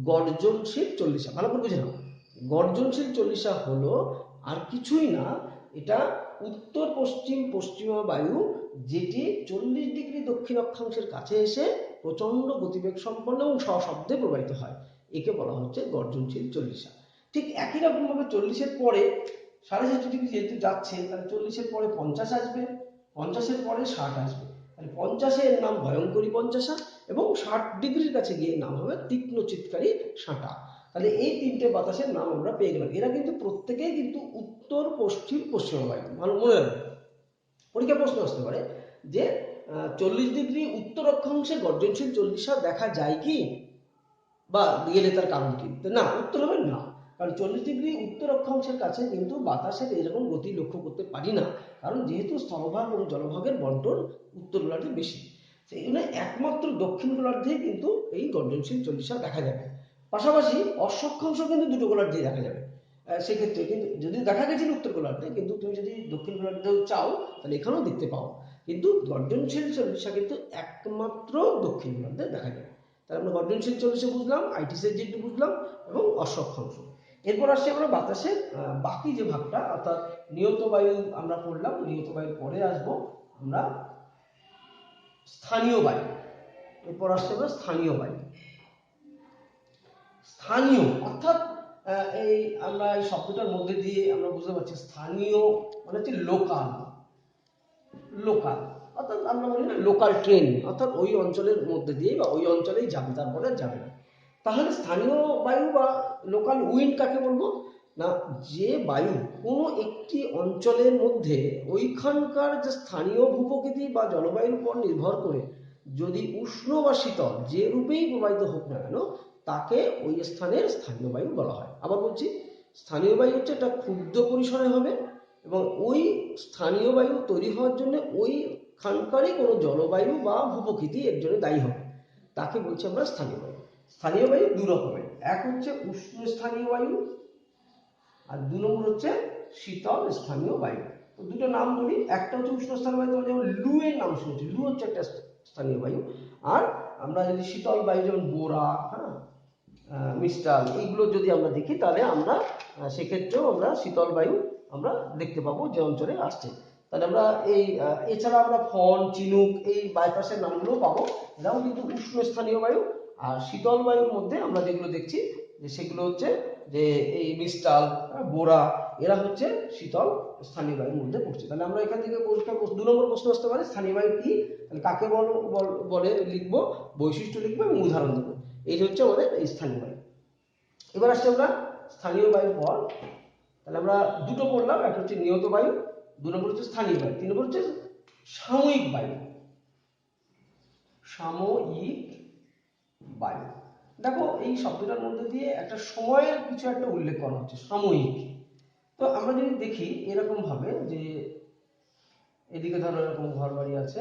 গর্জনশীল চল্লিশা। ভালো করে বুঝে নাও, গর্জনশীল চল্লিশা হলো আর কিছুই না, এটা উত্তর পশ্চিম পশ্চিমা বায়ু যেটি 40 ডিগ্রি দক্ষিণ অক্ষাংশের কাছে এসে প্রচন্ড গতিবেগ সম্পন্ন এবং সশব্দে প্রবাহিত হয়, একে বলা হচ্ছে গর্জনশীল চল্লিশা। ঠিক একই রকম ভাবে 40-এর পরে 66 ডিগ্রি যেহেতু যাচ্ছে তাহলে 40-এর পরে 50 আসবে, 50-এর পরে 60 আসবে, তাহলে 50-এর নাম ভয়ঙ্করী পঞ্চাশা এবং 60 ডিগ্রির কাছে গিয়ে নাম হবে তীক্ষ্ণ চিৎকারী ষাটা। তাহলে এই তিনটে বাতাসের নাম আমরা পেয়ে গেলাম। এরা কিন্তু প্রত্যেকেই কিন্তু উত্তর পশ্চিম পশ্চিমা বায়ু। ভালো মনে রাখবে, পরীক্ষা প্রশ্ন আসতে পারে যে 40 ডিগ্রি উত্তর অক্ষাংশে গর্জনশীল চল্লিশা দেখা যায় কি বা গেলে তার কারণ কি? না, উত্তর হবে না, কারণ 40 ডিগ্রি উত্তর অক্ষাংশের কাছে কিন্তু বাতাসের এরকম গতি লক্ষ্য করতে পারি না, কারণ যেহেতু স্থলভাগ এবং জলভাগের বন্টন উত্তর গোলার্ধে বেশি, সেই জন্য একমাত্র দক্ষিণ গোলার্ধে কিন্তু এই গর্জনশীল চল্লিশা দেখা যাবে। পাশাপাশি অশ্ব অক্ষাংশ কিন্তু দুটো গোলার্ধেই দেখা যাবে। সেক্ষেত্রে কিন্তু যদি দেখা গেছিল উত্তর গোলার্ধে, কিন্তু তুমি যদি দক্ষিণ গোলার্ধেও চাও তাহলে এখানেও দেখতে পাও, কিন্তু গর্জনশীল চল্লিশা কিন্তু একমাত্র দক্ষিণ গোলার্ধে দেখা যাবে। তাহলে আমরা গর্জনশীল চল্লিশা বুঝলাম, আইটিসের যেটি বুঝলাম এবং অশ্ব অক্ষাংশ। এরপর আসছে আমরা বাতাসের বাকি যে ভাগটা, অর্থাৎ নিয়ত বায়ু আমরা পড়লাম, নিয়ত বায়ুর পরে আসবো আমরা স্থানীয় বায়ু। এরপর আসছে আমরা স্থানীয় বায়ু। স্থানীয় অর্থাৎ এই আমরা এই শব্দটার মধ্যে দিয়ে আমরা বুঝতে পারছি স্থানীয় মানে হচ্ছে লোকাল, লোকাল অর্থাৎ আমরা বলি না লোকাল ট্রেন, অর্থাৎ ওই অঞ্চলের মধ্যে দিয়ে বা ওই অঞ্চলেই যাবে, তারপরে যাবে না। তাহলে স্থানীয় বায়ু বা লোকাল উইন্ড কাকে বলবো না, যে বায়ু কোনো একটি অঞ্চলের মধ্যে ওইখানকার যে স্থানীয় ভূপ্রকৃতি বা জলবায়ুর উপর নির্ভর করে যদি উষ্ণ বা শীতল যে রূপেই প্রবাহিত হোক না কেন তাকে ওই স্থানের স্থানীয় বায়ু বলা হয়। আবার বলছি, স্থানীয় বায়ু হচ্ছে এটা ক্ষুদ্র পরিসরে হবে এবং ওই স্থানীয় বায়ু তৈরি হওয়ার জন্য ওইখানকারই কোনো জলবায়ু বা ভূপ্রকৃতি এর জন্য দায়ী হবে, তাকে বলছি আমরা স্থানীয় বায়ু। স্থানীয় বায়ু দু রকমের, এক হচ্ছে উষ্ণ স্থানীয় বায়ু আর 2 নম্বর হচ্ছে শীতল স্থানীয় বায়ু। তো দুটো নাম বলি, একটা হচ্ছে উষ্ণ স্থানীয় বায়ু, যেমন লু এর নাম শুনেছি, লু হচ্ছে একটা স্থানীয় বায়ু। আর আমরা যদি শীতল বায়ু যেমন বোরা, হ্যাঁ, মিস্টাল, এইগুলো যদি আমরা দেখি তাহলে আমরা সেক্ষেত্রেও আমরা শীতল বায়ু আমরা দেখতে পাবো যে অঞ্চলে আসছে। তাহলে আমরা এই এছাড়া আমরা ফন, চিনুক, এই বাইপাসের নামগুলো পাবো, এরাও কিন্তু উষ্ণ স্থানীয় বায়ু। আর শীতল বায়ুর মধ্যে আমরা যেগুলো দেখছি যে সেগুলো হচ্ছে যে এই মিস্টাল, বোরা, এরা হচ্ছে শীতল স্থানীয় বায়ুর মধ্যে পড়ছে। তাহলে আমরা এখান থেকে 2 নম্বর প্রশ্ন আসতে পারে স্থানীয় বায়ু কি, তাহলে কাকে বলে লিখবো, বৈশিষ্ট্য লিখবো এবং উদাহরণ দেবো। এই হচ্ছে আমাদের এই স্থানীয় বায়ু। এবার আসছে আমরা স্থানীয় বায়ুর পর, তাহলে আমরা দুটো পড়লাম, একটা হচ্ছে নিয়ত বায়ু, 2 নম্বর হচ্ছে স্থানীয় বায়ু, 3 নম্বর হচ্ছে সাময়িক বায়ু। সাময়িক বায়ু, দেখো এই শব্দটার মধ্যে দিয়ে একটা সময়ের কিছু একটা উল্লেখ করা হচ্ছে, সাময়িক। তো আমরা যদি দেখি এরকম ভাবে যে এদিকে ধরো এরকম ঘর বাড়ি আছে,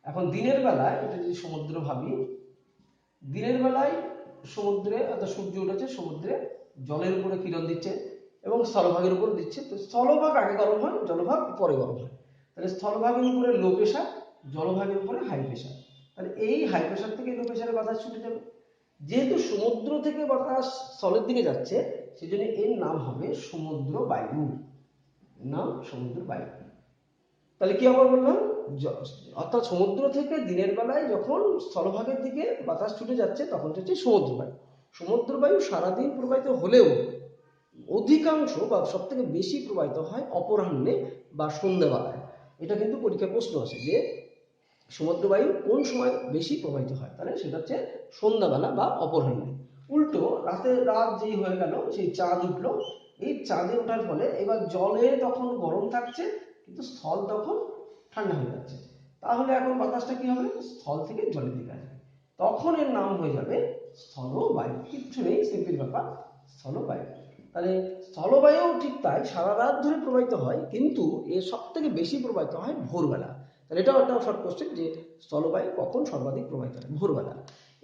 এখন দিনের বেলায় এটা যদি সমুদ্র ভাবি, দিনের বেলায় সমুদ্রে অর্থাৎ সূর্য উঠেছে, সমুদ্রে জলের উপরে কিরণ দিচ্ছে এবং স্থলভাগের উপর দিচ্ছে। তো স্থলভাগ আগে গরম হয়, জলভাগ পরে গরম হয়। তাহলে স্থলভাগের উপরে লো প্রেশার, জলভাগের উপরে হাই প্রেশার। তাহলে এই হাই প্রেশার থেকে লো প্রেশারে বাতাস ছুটে যাবে। যেহেতু সমুদ্র থেকে বাতাস স্থলের দিকে যাচ্ছে, সেই জন্য এর নাম হবে সমুদ্র বায়ু, নাম সমুদ্র বায়ু। তাহলে কি আবার বললাম, অর্থাৎ সমুদ্র থেকে দিনের বেলায় যখন স্থলভাগের দিকে বাতাস ছুটে যাচ্ছে তখন হচ্ছে সমুদ্র বায়ু। সমুদ্র বায়ু সারাদিন প্রবাহিত হলেও অধিকাংশ বা সব থেকে বেশি প্রবাহিত হয় অপরাহ্নে বা সন্ধ্যাবেলায়। এটা কিন্তু পরীক্ষায় প্রশ্ন আসে যে সমুদ্র বায়ু কোন সময় বেশি প্রবাহিত হয়, তাহলে সেটা হচ্ছে সন্ধ্যাবেলা বা অপরাহ্নে। উল্টো রাত যেই হয়ে গেল, সেই চাঁদ উঠলো, এই চাঁদে ওঠার ফলে এবার জলে তখন গরম থাকছে কিন্তু স্থল তখন ঠান্ডা হয়ে যাচ্ছে। তাহলে এখন বাতাসটা কি হবে, স্থল থেকে জলের দিকে আসবে, তখন এর নাম হয়ে যাবে স্থলবায়ু। কিচ্ছু নেই, সিম্পল ব্যাপার, স্থলবায়ু। তাহলে স্থলবায়ু ঠিক তাই, সারা রাত ধরে প্রবাহিত হয়, কিন্তু এর সব থেকে বেশি প্রবাহিত হয় ভোরবেলা। তাহলে এটাও একটা শর্ট কোশ্চেন যে স্থলবায়ু কখন সর্বাধিক প্রবাহিত হয়, ভোরবেলা।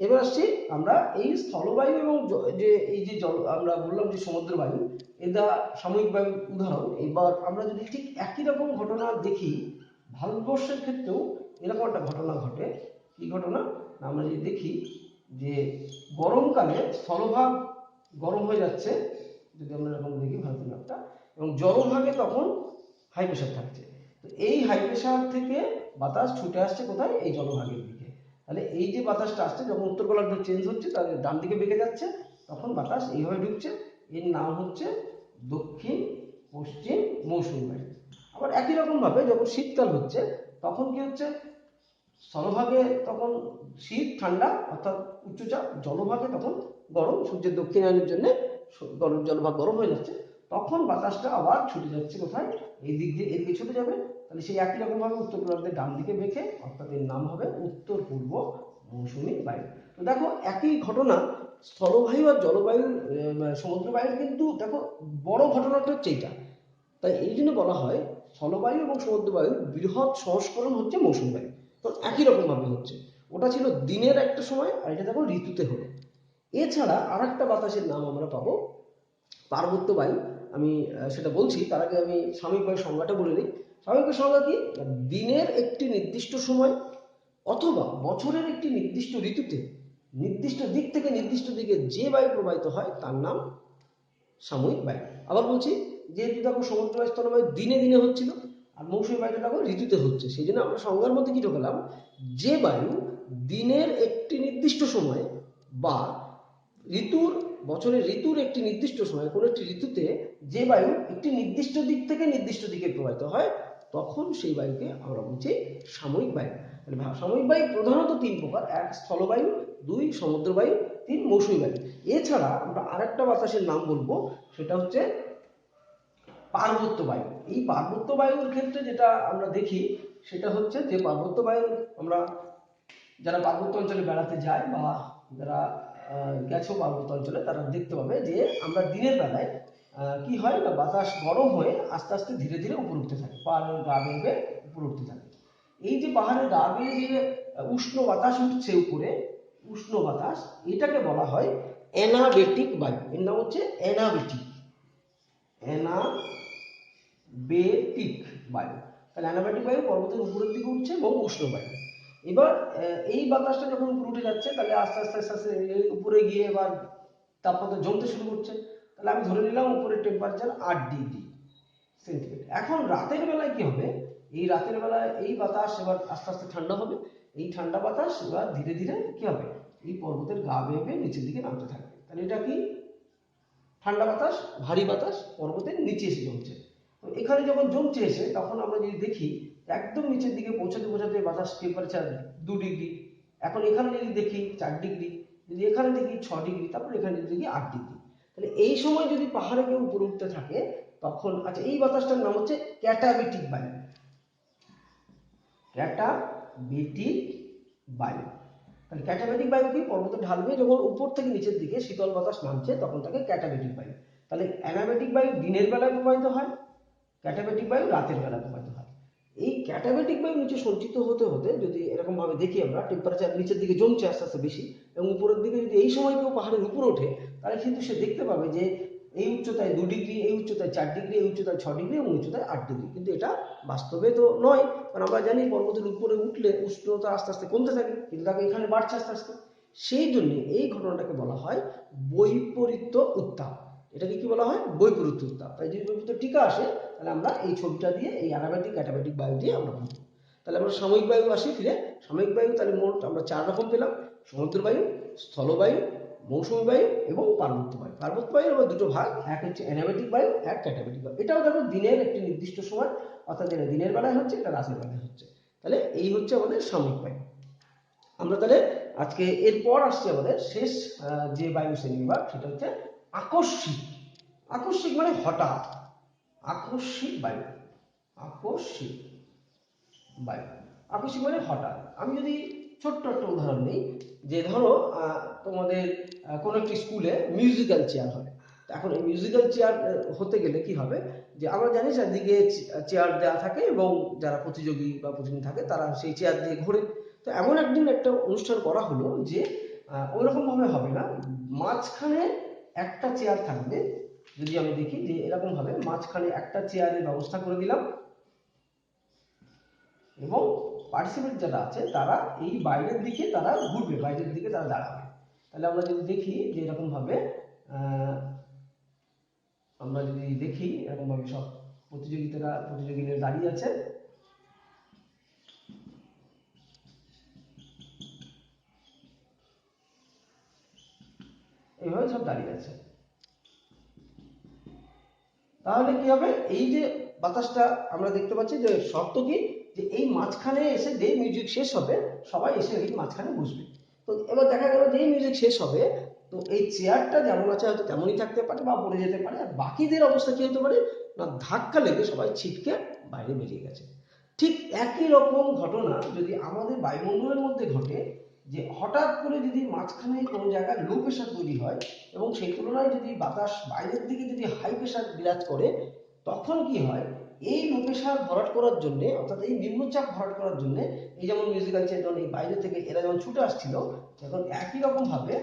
এবার আসছি আমরা এই স্থলবায়ু এবং যে এই যে জল আমরা বললাম যে সমুদ্র বায়ু, এটা সাময়িক বায়ুর উদাহরণ। এবার আমরা যদি ঠিক একই রকম ঘটনা দেখি ভারতবর্ষের ক্ষেত্রেও এরকম একটা ঘটনা ঘটে। কি ঘটনা, আমরা যদি দেখি যে গরমকালে স্থলভাগ গরম হয়ে যাচ্ছে, যদি আমরা এরকম দেখি ভারতের ম্যাপটা, এবং জলভাগে তখন হাই প্রেশার থাকছে। তো এই হাই প্রেশার থেকে বাতাস ছুটে আসছে কোথায়, এই জলভাগের দিকে। তাহলে এই যে বাতাসটা আসছে যখন উত্তর গোলার্ধ চেঞ্জ হচ্ছে, তাহলে ডান দিকে বেঁকে যাচ্ছে, তখন বাতাস এইভাবে ঢুকছে, এর নাম হচ্ছে দক্ষিণ পশ্চিম মৌসুমী বায়ু। আবার একই রকম ভাবে যখন শীতকাল হচ্ছে তখন কি হচ্ছে, স্থলভাগে তখন শীত ঠান্ডা অর্থাৎ উচ্চচাপ, জলভাগে তখন গরম, সূর্যের দক্ষিণায়নের জন্য গরম, জলভাগ গরম হয়ে যাচ্ছে, তখন বাতাসটা আবার ছুটে যাচ্ছে কোথায়, এই দিক দিয়ে এদিকে ছুটে যাবে। তাহলে সেই একই রকম ভাবে উত্তর গোলার্ধের ডান দিকে বেঁকে, অর্থাৎ এর নাম হবে উত্তর পূর্ব মৌসুমী বায়ু। তো দেখো একই ঘটনা, স্থলবায়ু আর জলবায়ুর সমুদ্র বায়ুর কিন্তু দেখো বড় ঘটনাটা হচ্ছে এইটা। তাই এই জন্য বলা হয় স্থলবায়ু এবং সমুদ্র বায়ুর বৃহৎ সংস্করণ হচ্ছে মৌসুমী বায়ু। তো একই রকম ভাবে হচ্ছে, ওটা ছিল দিনের একটা সময়, আর এটা দেখো ঋতুতে হলো। এছাড়া আর একটা বাতাসের নাম আমরা পাবো পার্বত্য বায়ু। আমি সেটা বলছি, তার আগে আমি সাময়িক বায়ুর সংজ্ঞাটা বলে নিই। সাময়িক বায়ুর সংজ্ঞা কি, দিনের একটি নির্দিষ্ট সময় অথবা বছরের একটি নির্দিষ্ট ঋতুতে নির্দিষ্ট দিক থেকে নির্দিষ্ট দিকে যে বায়ু প্রবাহিত হয় তার নাম সাময়িক বায়ু। আবার বলছি, যেহেতু দেখো সমুদ্র বায়ু স্থলবায়ু দিনে দিনে হচ্ছিল, আর মৌসুমী বায়ুটা দেখো ঋতুতে হচ্ছে, সেই জন্য আমরা সংজ্ঞার মধ্যে কি ঢোকালাম, যে বায়ু দিনের একটি নির্দিষ্ট সময় বা বছরের ঋতুর একটি নির্দিষ্ট সময়, কোনো একটি ঋতুতে যে বায়ু একটি নির্দিষ্ট দিক থেকে নির্দিষ্ট দিকে প্রবাহিত হয়, তখন সেই বায়ুকে আমরা বলছি সাময়িক বায়ু। সাময়িক বায়ু প্রধানত 3 প্রকার, 1 স্থলবায়ু, 2 সমুদ্র বায়ু, 3 মৌসুমী বায়ু। এছাড়া আমরা আরেকটা বাতাসের নাম বলবো, সেটা হচ্ছে পার্বত্য বায়ু। এই পার্বত্য বায়ুর ক্ষেত্রে যেটা আমরা দেখি সেটা হচ্ছে যে পার্বত্য বায়ু, আমরা যারা পার্বত্য অঞ্চলে বেড়াতে যায় বা যারা গেছো পার্বত্য অঞ্চলে, তারা দেখতে পাবে যে আমরা দিনের বেলায় কি হয় না, বাতাস গরম হয়ে আস্তে আস্তে ধীরে ধীরে উপরে উঠতে থাকে, পাহাড়ের গা বেয়ে উপরে উঠতে থাকে। এই যে পাহাড়ের গা বেয়ে যে উষ্ণ বাতাস উঠছে উপরে, উষ্ণ বাতাস, এটাকে বলা হয় অ্যানাবেটিক বায়ু। এর নাম হচ্ছে অ্যানাবেটিক বায়ু। তাহলে অ্যানাবেটিক বায়ু পর্বতের উপরের দিকে উঠছে এবং উষ্ণ বায়ু। এবার এই বাতাসটা যখন উপরে উঠে যাচ্ছে তাহলে আস্তে আস্তে আস্তে আস্তে এই উপরে গিয়ে এবার তাপমাত্রা জমতে শুরু করছে। তাহলে আমি ধরে নিলাম উপরের টেম্পারেচার 8 ডিগ্রি সেন্টিগ্রেড। এখন রাতের বেলায় কি হবে, এই রাতের বেলায় এই বাতাস এবার আস্তে আস্তে ঠান্ডা হবে। এই ঠান্ডা বাতাস এবার ধীরে ধীরে কি হবে, এই পর্বতের গা বেয়ে বেয়ে নিচের দিকে নামতে থাকবে। তাহলে এটা কি, ঠান্ডা বাতাস, ভারী বাতাস পর্বতের নিচে এসে জমছে। তো এখানে যখন জমছে এসে, তখন আমরা যদি দেখি একদম নিচের দিকে পৌঁছাতে পৌঁছাতে বাতাস টেম্পারেচার 2 ডিগ্রি, এখন এখানে যদি দেখি 4 ডিগ্রি, যদি এখানে দেখি 6 ডিগ্রি, তারপর এখানে যদি দেখি 8 ডিগ্রি। তাহলে এই সময় যদি পাহাড়ে কেউ উপরে উঠতে থাকে তখন, আচ্ছা এই বাতাসটার নাম হচ্ছে ক্যাটাবেটিক বায়ু। ক্যাটাবেটিক বায়ু। তাহলে ক্যাটাবেটিক বায়ু কি, পর্বতের ঢাল বেয়ে যখন উপর থেকে নিচের দিকে শীতল বাতাস নামছে তখন তাকে ক্যাটাবেটিক বায়ু। তাহলে অ্যানাবেটিক বায়ু দিনের বেলায় প্রবাহিত হয়, ক্যাটাবেটিক বায়ু রাতের বেলায় প্রবাহিত হয়। এই ক্যাটাবেটিক বায়ু নিচে সঞ্চিত হতে হতে যদি এরকম ভাবে দেখি আমরা, টেম্পারেচার নিচের দিকে জমছে আস্তে আস্তে বেশি, এবং উপরের দিকে যদি এই সময় কেউ পাহাড়ের উপরে ওঠে তাহলে কিন্তু সে দেখতে পাবে যে এই উচ্চতায় 2 ডিগ্রি, এই উচ্চতায় 4 ডিগ্রি, এই উচ্চতায় 6 ডিগ্রি এবং উচ্চতায় 8 ডিগ্রি। কিন্তু এটা বাস্তবে তো নয়, কারণ আমরা জানি পর্বতের উপরে উঠলে উষ্ণতা আস্তে আস্তে কমতে থাকে, কিন্তু দেখো এখানে বাড়ছে আস্তে আস্তে। সেই জন্য এই ঘটনাটাকে বলা হয় বৈপরীত্য উত্তাপ। এটাকে কি বলা হয়, বৈপরীত্য উত্তাপ। তাই যদি বৈপরীত্য টিকা আসে তাহলে আমরা এই ছবিটা দিয়ে, এই অ্যানাবেটিক ক্যাটাবেটিক বায়ু দিয়ে আমরা বুঝবো। তাহলে আমরা সাময়িক বায়ু আসি ফিরে। সাময়িক বায়ু তাহলে মোট আমরা 4 রকম পেলাম, সমুদ্র বায়ু, স্থলবায়ু, মৌসুমী বায়ু এবং পার্বত্য বায়ু। পার্বত্য বায়ুর আবার দুটো ভাগ, এক হচ্ছে অ্যানাবেটিক বায়ু, এক ক্যাটাবেটিক বায়ু। এটাও দেখো দিনের একটি নির্দিষ্ট সময়, অর্থাৎ যেটা দিনের বেলায় হচ্ছে এটা রাতের বেলায় হচ্ছে। তাহলে এই হচ্ছে আমাদের সাময়িক বায়ু। আমরা তাহলে আজকে এরপর আসছে আমাদের শেষ যে বায়ু শ্রেণী বিভাগ, সেটা হচ্ছে আকস্মিক। আকস্মিক মানে হঠাৎ, আকস্মিক বায়ু। আকস্মিক বায়ু, আকস্মিক মানে হঠাৎ। আমি যদি ছোট্ট একটা উদাহরণ নিই, যে ধরো তোমাদের কোনো একটি স্কুলে মিউজিক্যাল চেয়ার হবে। এখন এই মিউজিক্যাল চেয়ার হতে গেলে কি হবে, যে আমরা জানি চারদিকে চেয়ার দেওয়া থাকে এবং যারা প্রতিযোগী বা প্রতিনিধি থাকে তারা সেই চেয়ার দিয়ে ঘোরে। তো এমন একদিন একটা অনুষ্ঠান করা হলো যে ওইরকম ভাবে হবে না, মাঝখানে একটা চেয়ার থাকবে। যদি আমি দেখি যে এরকম ভাবে মাঝখানে একটা চেয়ারের ব্যবস্থা করে দিলাম এবং পার্টিসিপেন্ট যারা আছে তারা এই বাইরের দিকে তারা ঘুরবে, বাইরের দিকে তারা দাঁড়াবে। তাহলে আমরা যদি দেখি যে এরকম ভাবে আমরা যদি দেখি এরকম ভাবে সব প্রতিযোগীরা দাঁড়িয়ে আছে, এইভাবে সব দাঁড়িয়ে আছে। তাহলে কি হবে, এই যে বাতাসটা আমরা দেখতে পাচ্ছি যে শর্ত কি, যে এই মাঝখানে এসে যে মিউজিক শেষ হবে সবাই এসে এই মাঝখানে বসবে। তো এবার দেখা গেল যে মিউজিক শেষ হবে, তো এই চেয়ারটা যেমন আছে হয়তো তেমনই থাকতে পারে বা পড়ে যেতে পারে, আর বাকিদের অবস্থা কি হতে পারে না, ধাক্কা লেগে সবাই ছিটকে বাইরে বেরিয়ে গেছে। ঠিক একই রকম ঘটনা যদি আমাদের বায়ুমণ্ডলের মধ্যে ঘটে, যে হঠাৎ করে যদি মাঝখানে কোনো জায়গায় লো প্রেশার তৈরি হয় এবং সেই তুলনায় যদি বাতাস বাইরের দিকে যদি হাই প্রেশার বিরাজ করে, তখন কি হয়, এই লো প্রেশার ভরাট করার জন্য, অর্থাৎ এই নিম্নচাপ ভরাট করার জন্য, এই যেমন মিউজিক্যাল চেয়ার যখন এই বাইরে থেকে এরা যখন ছুটে আসছিল, তখন একই রকম ভাবে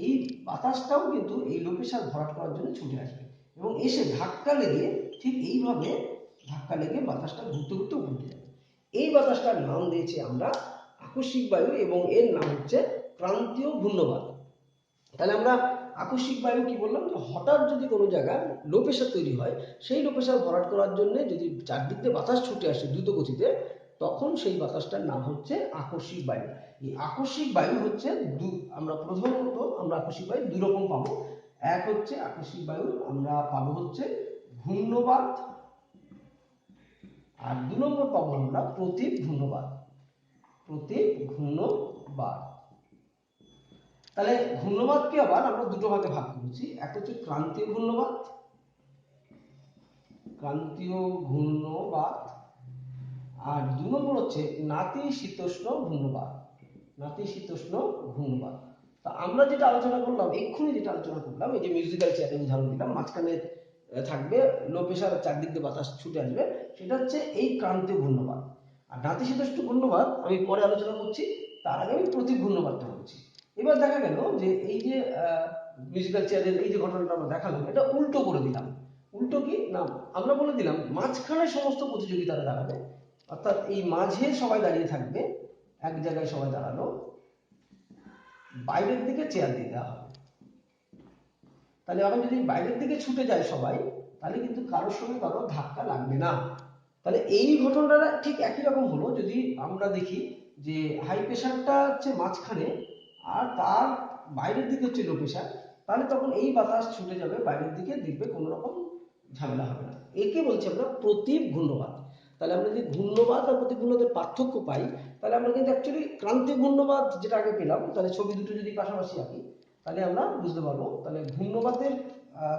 এই বাতাসটাও কিন্তু এই লো প্রেশার ভরাট করার জন্য ছুটে আসবে এবং এসে ধাক্কা লেগে, ঠিক এইভাবে ধাক্কা লেগে বাতাসটা ঘুরতে ঘুরতে উঠে যাবে। এই বাতাসটার নাম দিয়েছি আমরা আকস্মিক বায়ু এবং এর নাম হচ্ছে ক্রান্তীয় ঘূর্ণবাত। তাহলে আমরা আকস্মিক বায়ু কি বললাম, যে হঠাৎ যদি কোনো জায়গায় লো প্রেশার তৈরি হয়, সেই লো প্রেশার ভরাট করার জন্য যদি চারদিক দিয়ে বাতাস ছুটে আসে দ্রুত গতিতে, তখন সেই বাতাসটার নাম হচ্ছে আকস্মিক বায়ু। এই আকস্মিক বায়ু হচ্ছে আমরা প্রধানত আমরা আকস্মিক বায়ু দুই রকম পাবো। এক হচ্ছে আকস্মিক বায়ু আমরা পাবো হচ্ছে ঘূর্ণবাত, আর 2 নম্বর পাবো আমরা প্রতীপ ঘূর্ণবাত। প্রতীপ ঘূর্ণবাত। তাহলে ঘূর্ণবাতকে আবার আমরা দুটো ভাগে ভাগ করেছি, একটা হচ্ছে ক্রান্তীয় ঘূর্ণবাত, ক্রান্তীয় ঘূর্ণবাত, আর 2 নম্বর হচ্ছে নাতিশীতোষ্ণ ঘূর্ণবাত, নাতিশীতোষ্ণ ঘূর্ণবাত। তা আমরা যেটা আলোচনা করলাম এক্ষুনি, যেটা আলোচনা করলাম, এই যে মিউজিক্যাল চেয়ারের উদাহরণ দিলাম, মাঝখানে থাকবে লো প্রেশার, চারদিক দিয়ে বাতাস ছুটে আসবে, সেটা হচ্ছে এই ক্রান্তীয় ঘূর্ণবাত। আর নাতিশীতোষ্ণ ঘূর্ণবাত আমি পরে আলোচনা করছি, তার আগে আমি প্রতীপ ঘূর্ণবাতটা বলছি। এবার দেখা গেল যে এই যে মিউজিক্যাল চেয়ারের এই যে ঘটনাটা আমরা দেখালাম, এটা উল্টো করে দিলাম। উল্টো কি না, আমরা বলে দিলাম মাঝখানে সমস্ত প্রতিযোগিতারা দাঁড়াবে, অর্থাৎ এই মাঝে সবাই দাঁড়িয়ে থাকবে এক জায়গায় সবাই দাঁড়ালো, বাইরের দিকে চেয়ার দিয়ে দেওয়া হবে। তাহলে এখন যদি বাইরের দিকে ছুটে যায় সবাই, তাহলে কিন্তু কারোর সঙ্গে কারোর ধাক্কা লাগবে না। তাহলে এই ঘটনাটা ঠিক একই রকম হলো যদি আমরা দেখি যে হাই প্রেশারটা হচ্ছে মাঝখানে আর তার বাইরের দিকে হচ্ছে লো প্রেশার, তাহলে তখন এই বাতাস ছুটে যাবে বাইরের দিকে, দেখবে কোনো রকম ঝামেলা হবে না। একে বলছি আমরা প্রতীপ ঘূর্ণবাদ। তাহলে আমরা যদি ঘূর্ণবাদ আর প্রতীপ ঘূর্ণবাদের পার্থক্য পাই, তাহলে আমরা কিন্তু অ্যাকচুয়ালি ক্রান্তীয় ঘূর্ণবাদ যেটা আগে পেলাম, তাহলে ছবি দুটো যদি পাশাপাশি আঁকি তাহলে আমরা বুঝতে পারবো। তাহলে ঘূর্ণবাদের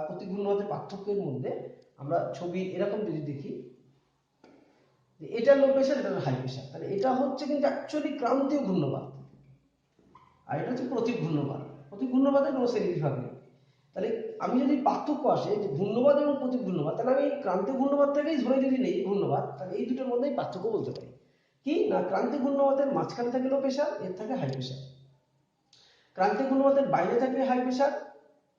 প্রতীপ ঘূর্ণবাদের পার্থক্যের মধ্যে আমরা ছবি এরকম যদি দেখি, এটা লো প্রেশার, এটা হাই প্রেশার, তাহলে এটা হচ্ছে কিন্তু অ্যাকচুয়ালি ক্রান্তীয় ঘূর্ণবাদ, আর এটা হচ্ছে প্রতীপ ঘূর্ণবাদ। প্রতীপ ঘূর্ণবাদের কোনো শ্রেণীবিভাগ নেই। তাহলে আমি যদি পার্থক্য আসে যে ঘূর্ণবাদ এবং প্রতীপ ঘূর্ণবাদ, তাহলে আমি ক্রান্তীয় ঘূর্ণবাদটাকেই ধরে যদি নেই ঘূর্ণবাদ, তাহলে এই দুটোর মধ্যেই পার্থক্য বলতে পারি। কি না, ক্রান্তীয় ঘূর্ণবাদের মাঝখানে থাকে লো প্রেশার, এর থাকে হাই প্রেশার। ক্রান্তীয় ঘূর্ণবাদের বাইরে থাকে হাই প্রেশার,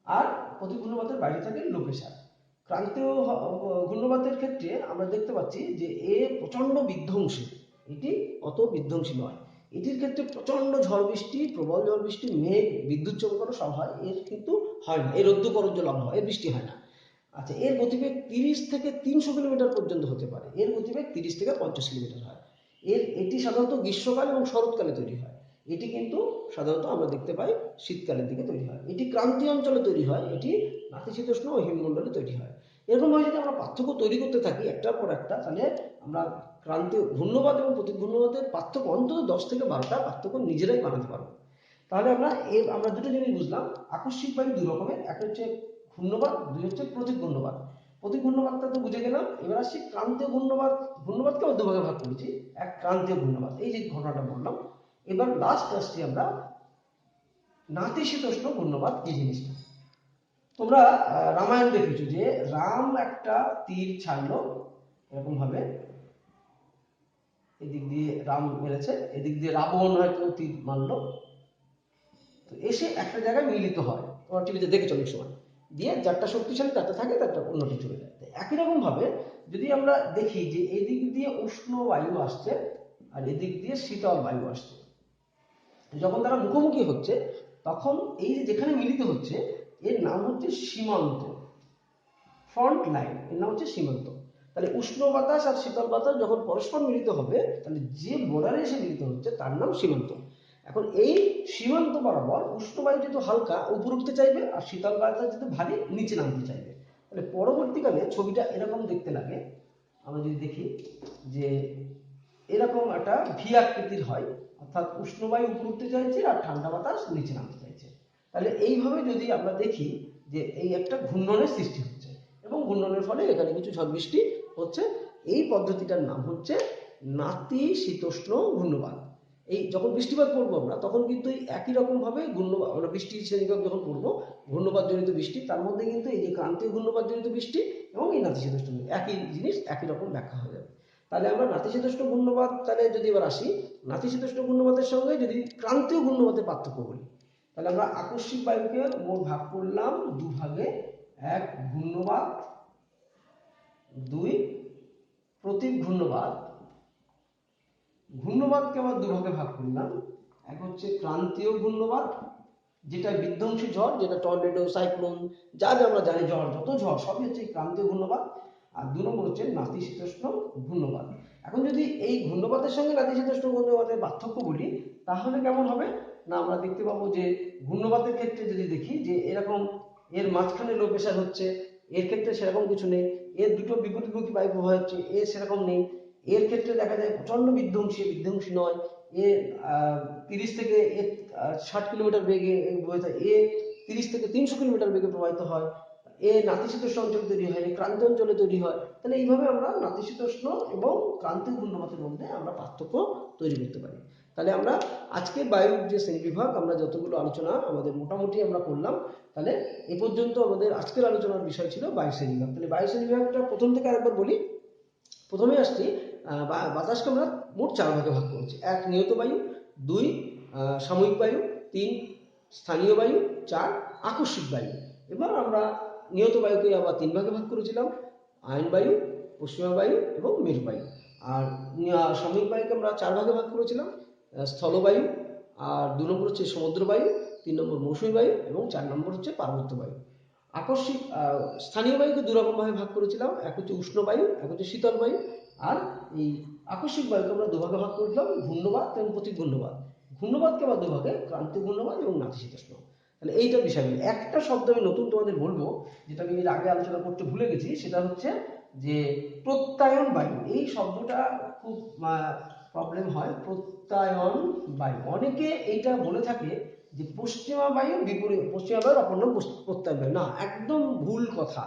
আর প্রতীপ ঘূর্ণবাদের বাইরে থাকে লো প্রেশার। ক্রান্তীয় ঘূর্ণবাদের ক্ষেত্রে আমরা দেখতে পাচ্ছি যে এ প্রচন্ড বিধ্বংসী, এটি অত বিধ্বংসী নয়। এটির ক্ষেত্রে প্রচন্ড ঝড় বৃষ্টি, প্রবল ঝড় বৃষ্টি, মেঘ, বিদ্যুৎ চমকানো সব হয়, এর কিন্তু হয় না, এর রৌদ্র করজ্জ্বল আবহাওয়া, এর বৃষ্টি হয় না। আচ্ছা, এর গতিবেগ 30 থেকে 300 কিলোমিটার পর্যন্ত হতে পারে, এর গতিবেগ 30 থেকে 50 কিলোমিটার হয়। এটি সাধারণত গ্রীষ্মকাল এবং শরৎকালে তৈরি হয়। এটি কিন্তু সাধারণত আমরা দেখতে পাই শীতকালের দিকে তৈরি হয়। এটি ক্রান্তীয় অঞ্চলে তৈরি হয়, এটি নাতিশীতোষ্ণ ও হিমমণ্ডলে তৈরি হয়। এরকমভাবে যদি আমরা পার্থক্য তৈরি করতে থাকি একটার পর একটা, তাহলে আমরা ক্রান্তীয় ঘূর্ণবাদ এবং প্রতীপ ঘূর্ণবাদের পার্থক্য অন্তত 10 থেকে 12টা পার্থক্য নিজেরাই বানাতে পারবো। তাহলে আমরা দুটো জিনিস বুঝলাম, আকস্মিক বায়ু দুই রকমের, একটা হচ্ছে ঘূর্ণবাদ, দুই হচ্ছে প্রতীপ ঘূর্ণবাদ। প্রতীপ ঘূর্ণবাদটা তো বুঝে গেলাম। এবার আসছি ক্রান্তীয় ঘূর্ণবাদ। ঘূর্ণবাদকে দুভাগে ভাগ করেছি, এক ক্রান্তীয় ঘূর্ণবাদ, এই যে ঘটনাটা বললাম। এবার লাস্ট আসছি আমরা নাতিশীতোষ্ণ ঘূর্ণবাদ কি জিনিসটা। তোমরা রামায়ণ দেখেছো যে রাম একটা তীর ছাড়লো এরকম ভাবে, এদিক দিয়ে রাম মেরেছে, এদিক দিয়ে রাবণ হয়তো তীর মারলো, তো এসে একটা জায়গায় মিলিত হয়। তোমরা টিভিতে দেখেছো অনেক সময়, দিয়ে যারটা শক্তিশালী তাতে থাকে, তারটা অন্যটি চলে যায়। একই রকম ভাবে যদি আমরা দেখি যে এদিক দিয়ে উষ্ণ বায়ু আসছে আর এদিক দিয়ে শীতল বায়ু আসছে, যখন তারা মুখোমুখি হচ্ছে তখন এই যে যেখানে মিলিত হচ্ছে এর নাম হচ্ছে সীমান্ত, ফ্রন্ট লাইন, এর নাম হচ্ছে সীমান্ত। তাহলে উষ্ণ বাতাস আর শীতল বাতাস যখন পরস্পর মিলিত হবে, তাহলে যে বর্ডারে এসে মিলিত হচ্ছে তার নাম সীমান্ত। এখন এই সীমান্ত বরাবর উষ্ণ বায়ু যেহেতু হালকা উপর উঠতে চাইবে, আর শীতল বাতাস যেহেতু ভারী নিচে নামতে চাইবে। তাহলে পরবর্তীকালে ছবিটা এরকম দেখতে লাগে। আমরা যদি দেখি যে এরকম একটা ভি আকৃতির হয়, অর্থাৎ উষ্ণ বায়ু উপর উঠতে চাইছে আর ঠান্ডা বাতাস নিচে নামতে চাইছে। তাহলে এইভাবে যদি আমরা দেখি যে এই একটা ঘূর্ণনের সৃষ্টি হচ্ছে এবং ঘূর্ণনের ফলে এখানে কিছু ঝড় বৃষ্টি হচ্ছে। এই পদ্ধতিটার নাম হচ্ছে নাতিশীতোষ্ণ ঘূর্ণবাদ। এই যখন বৃষ্টিপাত পড়বো আমরা, তখন কিন্তু এই একই রকম ভাবে ঘূর্ণবাদ, আমরা বৃষ্টির শ্রেণীবিভাগ যখন পড়বো ঘূর্ণবাদ জনিত বৃষ্টি, তার মধ্যে কিন্তু এই যে ক্রান্তীয় ঘূর্ণবাদ জনিত বৃষ্টি এবং এই নাতিশীতোষ্ণ একই জিনিস, একই রকম ব্যাখ্যা হয়ে যাবে। তাহলে আমরা নাতিশীতোষ্ণ ঘূর্ণবাদ, তাহলে যদি এবার আসি নাতিশীতোষ্ণ ঘূর্ণবাদের সঙ্গে যদি ক্রান্তীয় ঘূর্ণবাদের পার্থক্য বলি, তাহলে আমরা আকস্মিক বায়ুকে মোট ভাগ করলাম দুভাগে, এক ঘূর্ণবাদ, দুই প্রতীপ ঘূর্ণবাদ। ঘূর্ণবাদকে আবার দুভাগে ভাগ করলাম, এক হচ্ছে ক্রান্তীয় ঘূর্ণবাদ, যেটা বিধ্বংসী ঝড়, যেটা টর্নেডো, সাইক্লোন, যা যা আমরা জানি ঝড়, যত ঝড় সবই হচ্ছে ক্রান্তীয় ঘূর্ণবাদ। আর দুই নম্বর হচ্ছে নাতিশীতোষ্ণ ঘূর্ণবাদ। এখন যদি এই ঘূর্ণবাদের সঙ্গে নাতিশীতোষ্ণ ঘূর্ণবাদের পার্থক্য বলি, তাহলে কেমন হবে না, আমরা দেখতে পাবো যে ঘূর্ণবাদের ক্ষেত্রে যদি দেখি যে এরকম এর মাঝখানে লো প্রেশার হচ্ছে, এর ক্ষেত্রে সেরকম কিছু নেই। এর দুটো বিপরীতমুখী বায়ু প্রবাহ হচ্ছে, এর সেরকম নেই। এর ক্ষেত্রে দেখা যায় প্রচন্ড বিধ্বংসী, বিধ্বংসী নয়। এ 30 থেকে 60 কিলোমিটার বেগে বয়ে থাকে, এ 30 থেকে 300 কিলোমিটার বেগে প্রবাহিত হয়। এ নাতিশীতোষ্ণ অঞ্চলে তৈরি হয়, এ ক্রান্তীয় অঞ্চলে তৈরি হয়। তাহলে এইভাবে আমরা নাতিশীতোষ্ণ এবং ক্রান্তীয় ঘূর্ণবাদের মধ্যে আমরা পার্থক্য তৈরি করতে পারি। তাহলে আমরা আজকে বায়ুর যে শ্রেণীবিভাগ আমরা যতগুলো আলোচনা আমাদের মোটামুটি আমরা করলাম, তাহলে এ পর্যন্ত আমাদের আজকের আলোচনার বিষয় ছিল বায়ু শ্রেণীবিভাগ। তাহলে বায়ু শ্রেণীবিভাগটা প্রথম থেকে আরেকবার বলি। প্রথমে আসছি বাতাসকে আমরা মোট 4 ভাগে ভাগ করেছি, এক নিয়ত বায়ু, দুই সাময়িক বায়ু, তিন স্থানীয় বায়ু, চার আকস্মিক বায়ু। এবার আমরা নিয়ত বায়ুকে আবার 3 ভাগে ভাগ করেছিলাম, আয়ন বায়ু, পশ্চিমা বায়ু এবং মেরু বায়ু। আর সাময়িক বায়ুকে আমরা 4 ভাগে ভাগ করেছিলাম, স্থলবায়ু, আর 2 নম্বর হচ্ছে সমুদ্র বায়ু, 3 নম্বর মৌসুমী বায়ু এবং 4 নম্বর হচ্ছে পার্বত্য বায়ু। আকস্মিক স্থানীয় বায়ুকে 2 রকম ভাবে ভাগ করেছিলাম, এক হচ্ছে উষ্ণ বায়ু, এক হচ্ছে শীতল বায়ু। আর এই আকস্মিক বায়ুকে আমরা 2 ভাগে ভাগ করেছিলাম, ঘূর্ণবাত এবং প্রতিঘূর্ণবাত। ঘূর্ণবাতকে আবার 2 ভাগে, ক্রান্তীয় ঘূর্ণবাত এবং নাতিশীতোষ্ণ। তাহলে এইটা বিষয়। একটা শব্দ আমি নতুন তোমাদের বলবো, যেটা আমি এর আগে আলোচনা করতে ভুলে গেছি, সেটা হচ্ছে যে প্রত্যায়ন বায়ু। এই শব্দটা খুব প্রবলেম হয়, প্রত্যায়ন বায়ু। অনেকে এইটা বলে থাকে যে পশ্চিমা বায়ু বিপরীত, পশ্চিমা বায়ুর অপর নাম প্রত্যায়ন বায়ু। না, একদম ভুল কথা।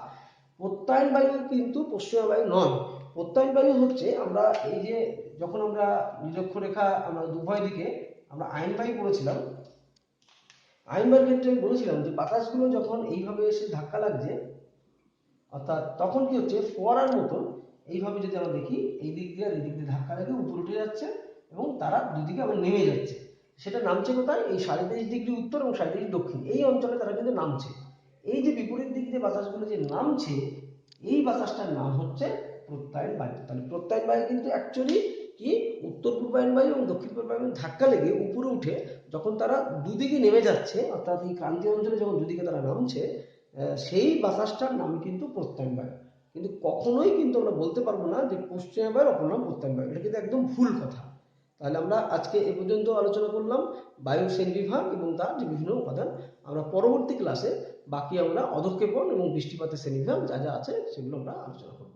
প্রত্যায়ন বায়ু কিন্তু পশ্চিমা বায়ু নয়। প্রত্যায়ন বায়ু হচ্ছে, আমরা এই যে যখন আমরা নিরক্ষরেখা আমরা উভয় দিকে আমরা আইন বায়ু পড়েছিলাম, আইন বায়ুর ক্ষেত্রে আমি বলেছিলাম যে বাতাসগুলো যখন এইভাবে এসে ধাক্কা লাগছে, অর্থাৎ তখন কি হচ্ছে, ফোয়ারার মতন এইভাবে যদি আমরা দেখি, এই দিক দিয়ে আর এই দিক দিয়ে ধাক্কা লেগে উপরে উঠে যাচ্ছে এবং তারা দুদিকে আবার নেমে যাচ্ছে। সেটা নামছে কোথায়? এই ৩৭.৫ ডিগ্রি উত্তর এবং ৩৭.৫ দক্ষিণ এই অঞ্চলে তারা কিন্তু নামছে। এই যে বিপরীত দিক দিয়ে বাতাসগুলো যে নামছে, এই বাতাসটার নাম হচ্ছে প্রত্যায়ন বায়ু। তাহলে প্রত্যায়ন বায়ু কিন্তু অ্যাকচুয়ালি কি, উত্তর পূর্বায়ন বায়ু এবং দক্ষিণ পূর্বায়ন ধাক্কা লেগে উপরে উঠে যখন তারা দুদিকে নেমে যাচ্ছে, অর্থাৎ এই ক্রান্তীয় অঞ্চলে যখন দুদিকে তারা নামছে, সেই বাতাসটার নাম কিন্তু প্রত্যায়ন বায়ু। কিন্তু কখনোই কিন্তু আমরা বলতে পারবো না যে পশ্চিমা বায়ুর অপর নাম প্রত্যায়ন বায়ু। এটা কিন্তু একদম ভুল কথা। তাহলে আমরা আজকে এ পর্যন্ত আলোচনা করলাম বায়ুর শ্রেণীবিভাগ এবং তার যে বিভিন্ন উপাদান। আমরা পরবর্তী ক্লাসে বাকি আমরা অধঃক্ষেপণ এবং বৃষ্টিপাতের শ্রেণীবিভাগ যা যা আছে সেগুলো আমরা আলোচনা করব।